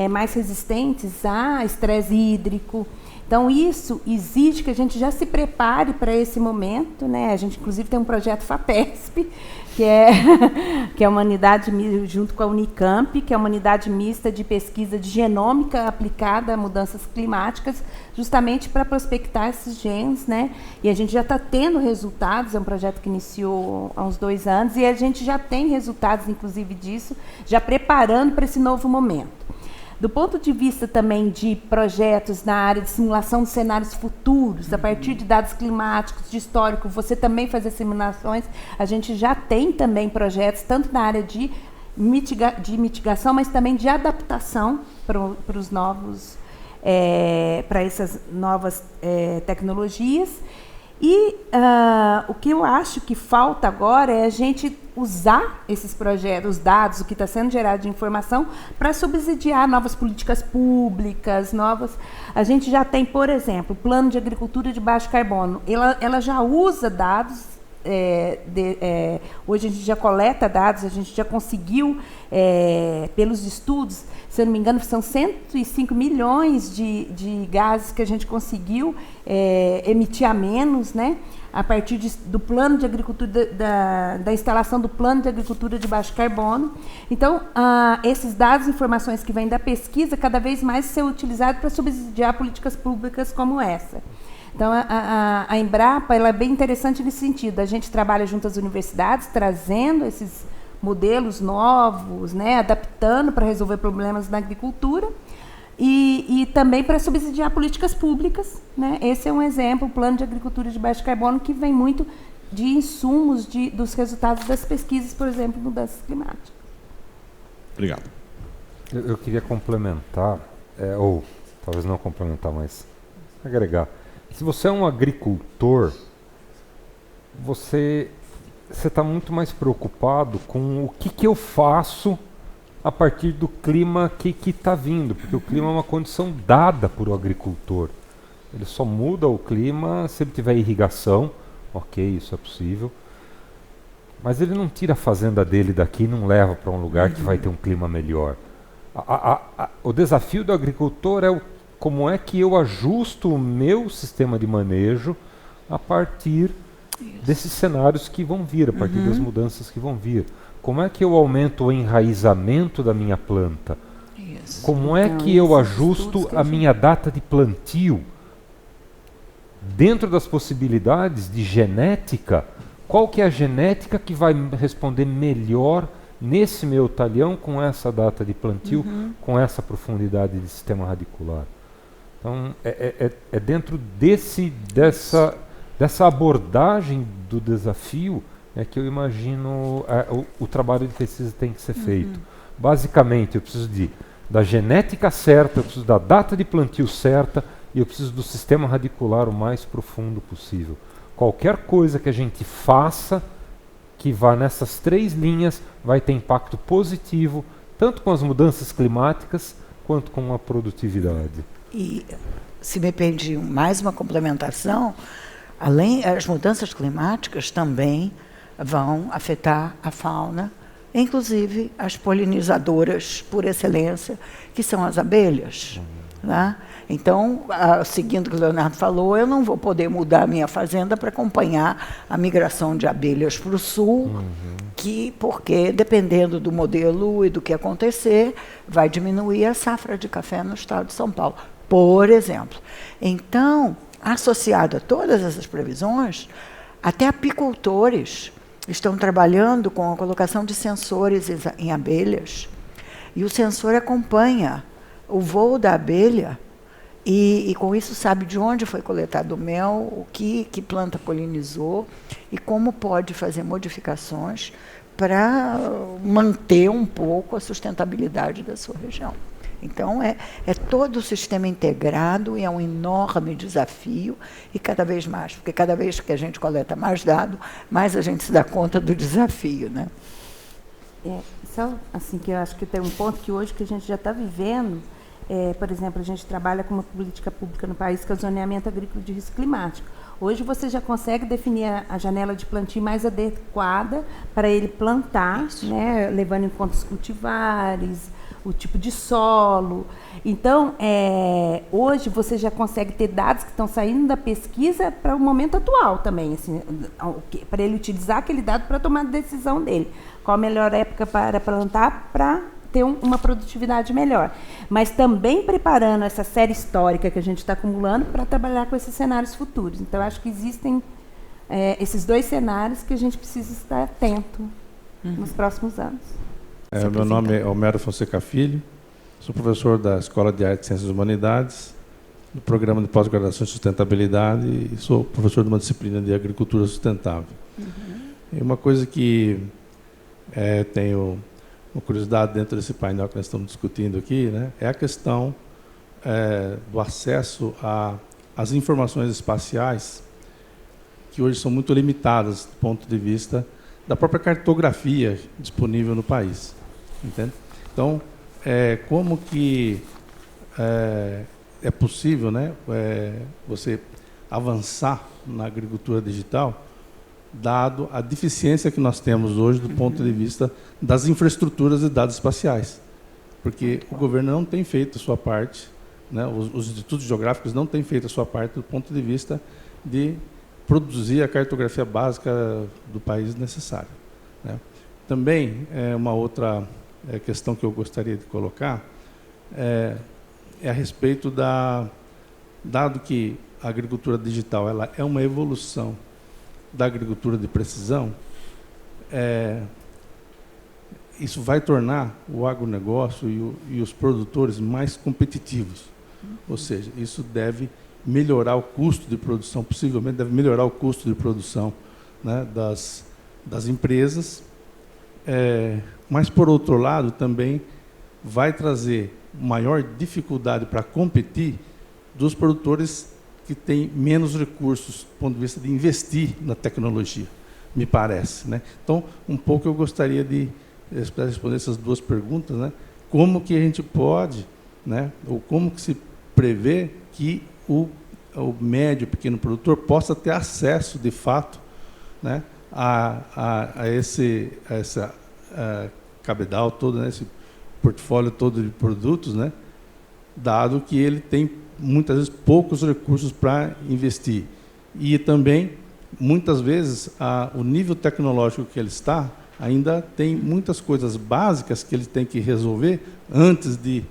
mais resistentes a estresse hídrico. Então, isso exige que a gente já se prepare para esse momento, né? A gente, inclusive, tem um projeto FAPESP, que é uma unidade, junto com a Unicamp, que é uma unidade mista de pesquisa de genômica aplicada a mudanças climáticas, justamente para prospectar esses genes, né? E a gente já está tendo resultados, é um projeto que iniciou há uns 2 anos, e a gente já tem resultados, inclusive, disso, já preparando para esse novo momento. Do ponto de vista também de projetos na área de simulação de cenários futuros, a partir de dados climáticos, de histórico, você também fazer simulações, a gente já tem também projetos, tanto na área de mitigação, mas também de adaptação para os novos, para essas novas tecnologias. E o que eu acho que falta agora é a gente usar esses projetos, os dados, o que está sendo gerado de informação, para subsidiar novas políticas públicas, A gente já tem, por exemplo, o Plano de Agricultura de Baixo Carbono. Ela já usa dados, hoje a gente já coleta dados, a gente já conseguiu, pelos estudos, se eu não me engano, são 105 milhões de gases que a gente conseguiu emitir a menos, né? A partir do plano de agricultura, da instalação do plano de agricultura de baixo carbono. Então, esses dados e informações que vêm da pesquisa, cada vez mais ser utilizados para subsidiar políticas públicas como essa. Então, a Embrapa ela é bem interessante nesse sentido. A gente trabalha junto às universidades, trazendo esses modelos novos, né, adaptando para resolver problemas na agricultura, e também para subsidiar políticas públicas, né? Esse é um exemplo, o Plano de Agricultura de Baixo Carbono, que vem muito de insumos dos resultados das pesquisas, por exemplo, mudanças climáticas. Obrigado. Eu queria complementar, ou talvez não complementar, mas agregar. Se você é um agricultor, você está muito mais preocupado com o que eu faço a partir do clima que está vindo, porque o clima é uma condição dada por o agricultor. Ele só muda o clima se ele tiver irrigação, ok, isso é possível, mas ele não tira a fazenda dele daqui e não leva para um lugar que vai ter um clima melhor. O desafio do agricultor é como é que eu ajusto o meu sistema de manejo a partir desses cenários que vão vir, a partir das mudanças que vão vir. Como é que eu aumento o enraizamento da minha planta? Isso. Como é que eu ajusto a minha data de plantio? Dentro das possibilidades de genética, qual que é a genética que vai responder melhor nesse meu talhão com essa data de plantio, com essa profundidade de sistema radicular? Então, é dentro dessa abordagem do desafio que eu imagino o trabalho de pesquisa tem que ser feito. Basicamente, eu preciso da genética certa, eu preciso da data de plantio certa e eu preciso do sistema radicular o mais profundo possível. Qualquer coisa que a gente faça que vá nessas 3 linhas vai ter impacto positivo, tanto com as mudanças climáticas quanto com a produtividade. E, se me permite mais uma complementação, as mudanças climáticas também vão afetar a fauna, inclusive as polinizadoras por excelência, que são as abelhas. Né? Então, seguindo o que o Leonardo falou, eu não vou poder mudar a minha fazenda para acompanhar a migração de abelhas para o sul, porque, dependendo do modelo e do que acontecer, vai diminuir a safra de café no estado de São Paulo, por exemplo. Então, associado a todas essas previsões, até apicultores estão trabalhando com a colocação de sensores em abelhas, e o sensor acompanha o voo da abelha e com isso sabe de onde foi coletado o mel, o que planta polinizou e como pode fazer modificações para manter um pouco a sustentabilidade da sua região. Então, é todo o sistema integrado e é um enorme desafio, e cada vez mais, porque cada vez que a gente coleta mais dado, mais a gente se dá conta do desafio, né? Só assim, que eu acho que tem um ponto que hoje que a gente já está vivendo, por exemplo, a gente trabalha com uma política pública no país que é o zoneamento agrícola de risco climático. Hoje você já consegue definir a janela de plantio mais adequada para ele plantar, né, levando em conta os cultivares, o tipo de solo. Então, hoje você já consegue ter dados que estão saindo da pesquisa para o momento atual também, assim, para ele utilizar aquele dado para tomar a decisão dele. Qual a melhor época para plantar para ter uma produtividade melhor. Mas também preparando essa série histórica que a gente está acumulando para trabalhar com esses cenários futuros. Então, acho que existem esses dois cenários que a gente precisa estar atento nos próximos anos. Meu nome é Homero Fonseca Filho, sou professor da Escola de Artes e Ciências e Humanidades, do Programa de Pós-Graduação em Sustentabilidade, e sou professor de uma disciplina de Agricultura Sustentável. E uma coisa que tenho uma curiosidade dentro desse painel que nós estamos discutindo aqui, né, é a questão do acesso às informações espaciais, que hoje são muito limitadas do ponto de vista da própria cartografia disponível no país. Entende? Então, como que é possível, né, você avançar na agricultura digital, dado a deficiência que nós temos hoje do ponto de vista das infraestruturas de dados espaciais? Porque o governo não tem feito a sua parte, né, os institutos geográficos não têm feito a sua parte do ponto de vista de produzir a cartografia básica do país necessária, né? Também, uma outra questão que eu gostaria de colocar é a respeito dado que a agricultura digital ela é uma evolução da agricultura de precisão, isso vai tornar o agronegócio e os produtores mais competitivos. Ou seja, isso deve melhorar o custo de produção, possivelmente deve melhorar o custo de produção, né, das empresas, mas, por outro lado, também vai trazer maior dificuldade para competir dos produtores que têm menos recursos do ponto de vista de investir na tecnologia, me parece, né? Então, um pouco eu gostaria de responder essas duas perguntas, né? Como que a gente pode, né, ou como que se prevê que o médio, pequeno produtor possa ter acesso, de fato, né, a essa cabedal todo, né, esse portfólio todo de produtos, né, dado que ele tem, muitas vezes, poucos recursos para investir. E também, muitas vezes, o nível tecnológico que ele está ainda tem muitas coisas básicas que ele tem que resolver antes de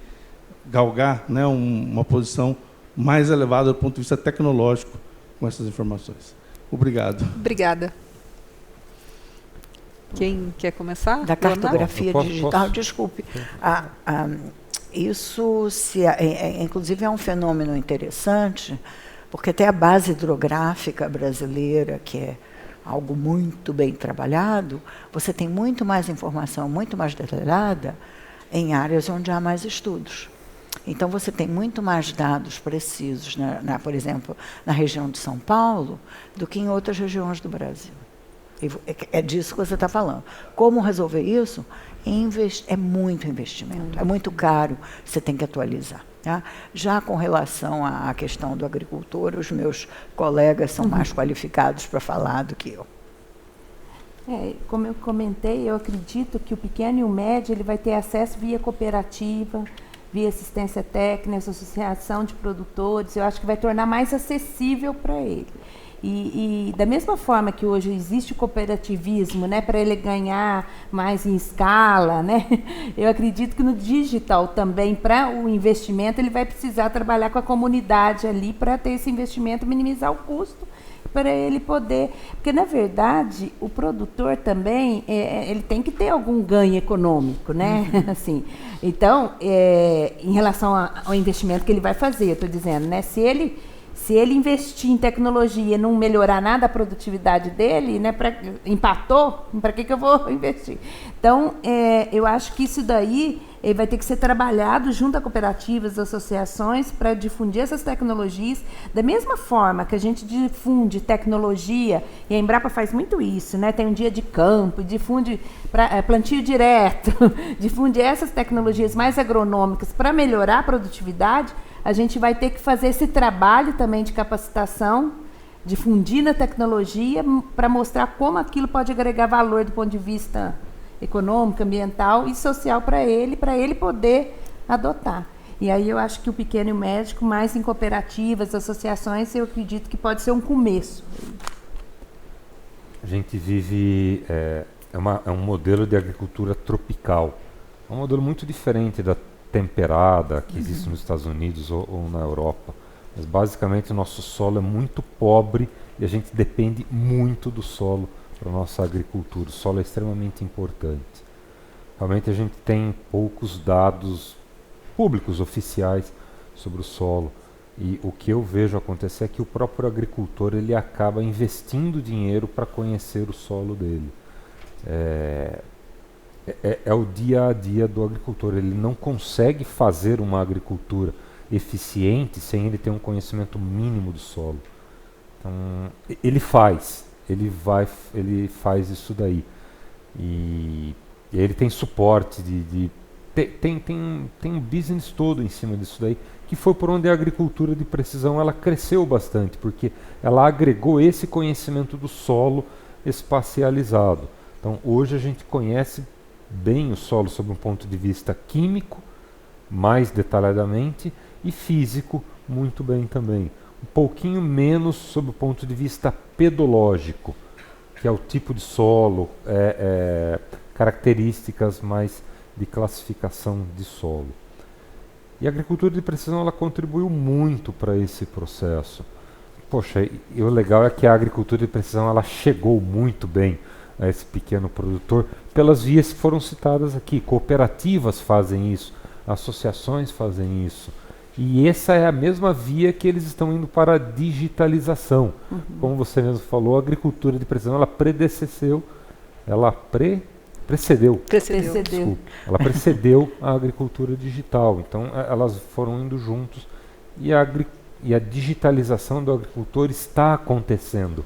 galgar, né, uma posição mais elevada do ponto de vista tecnológico com essas informações. Obrigado. Obrigada. Quem quer começar? Da cartografia digital, desculpe. Isso, inclusive, é um fenômeno interessante, porque até a base hidrográfica brasileira, que é algo muito bem trabalhado, você tem muito mais informação, muito mais detalhada em áreas onde há mais estudos. Então, você tem muito mais dados precisos, por exemplo, na região de São Paulo, do que em outras regiões do Brasil. É disso que você está falando. Como resolver isso? É muito investimento, é muito caro, você tem que atualizar. Tá? Já com relação à questão do agricultor, os meus colegas são mais qualificados para falar do que eu. Como eu comentei, eu acredito que o pequeno e o médio ele vai ter acesso via cooperativa, via assistência técnica, associação de produtores. Eu acho que vai tornar mais acessível para ele. E da mesma forma que hoje existe o cooperativismo, né, para ele ganhar mais em escala, né, eu acredito que no digital também, para o investimento, ele vai precisar trabalhar com a comunidade ali para ter esse investimento, minimizar o custo, para ele poder... Porque, na verdade, o produtor também, ele tem que ter algum ganho econômico, né? Assim, então, em relação ao investimento que ele vai fazer, eu estou dizendo, né, se ele investir em tecnologia e não melhorar nada a produtividade dele, né, empatou, para que eu vou investir? Então, eu acho que isso daí ele vai ter que ser trabalhado junto a cooperativas, associações, para difundir essas tecnologias. Da mesma forma que a gente difunde tecnologia, e a Embrapa faz muito isso, né? Tem um dia de campo, difunde plantio direto, difunde essas tecnologias mais agronômicas para melhorar a produtividade, a gente vai ter que fazer esse trabalho também de capacitação, difundir a tecnologia para mostrar como aquilo pode agregar valor do ponto de vista econômico, ambiental e social para ele poder adotar. E aí eu acho que o pequeno e o médio, mais em cooperativas, associações, eu acredito que pode ser um começo. A gente vive, é um modelo de agricultura tropical. É um modelo muito diferente da temperada que existe nos Estados Unidos ou na Europa. Mas basicamente o nosso solo é muito pobre e a gente depende muito do solo para a nossa agricultura. O solo é extremamente importante. Realmente a gente tem poucos dados públicos, oficiais, sobre o solo. E o que eu vejo acontecer é que o próprio agricultor ele acaba investindo dinheiro para conhecer o solo dele. É o dia a dia do agricultor. Ele não consegue fazer uma agricultura eficiente sem ele ter um conhecimento mínimo do solo. Então, ele faz isso daí. E ele tem suporte tem um business todo em cima disso daí, que foi por onde a agricultura de precisão ela cresceu bastante, porque ela agregou esse conhecimento do solo espacializado. Então, hoje a gente conhece bem o solo sob um ponto de vista químico, mais detalhadamente, e físico, muito bem também. Um pouquinho menos sob o ponto de vista pedológico, que é o tipo de solo, características mais de classificação de solo. E a agricultura de precisão ela contribuiu muito para esse processo. Poxa, e o legal é que a agricultura de precisão ela chegou muito bem a esse pequeno produtor pelas vias que foram citadas aqui. Cooperativas fazem isso, associações fazem isso. E essa é a mesma via que eles estão indo para a digitalização. Como você mesmo falou, a agricultura de precisão ela precedeu ela precedeu a agricultura digital. Então elas foram indo juntos e a digitalização do agricultor está acontecendo.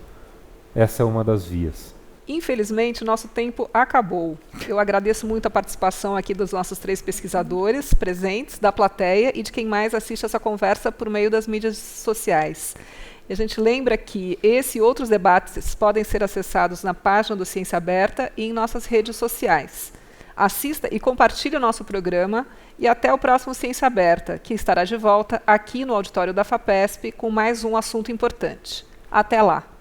Essa é uma das vias. Infelizmente, o nosso tempo acabou. Eu agradeço muito a participação aqui dos nossos 3 pesquisadores presentes, da plateia e de quem mais assiste essa conversa por meio das mídias sociais. E a gente lembra que esse e outros debates podem ser acessados na página do Ciência Aberta e em nossas redes sociais. Assista e compartilhe o nosso programa e até o próximo Ciência Aberta, que estará de volta aqui no auditório da FAPESP com mais um assunto importante. Até lá!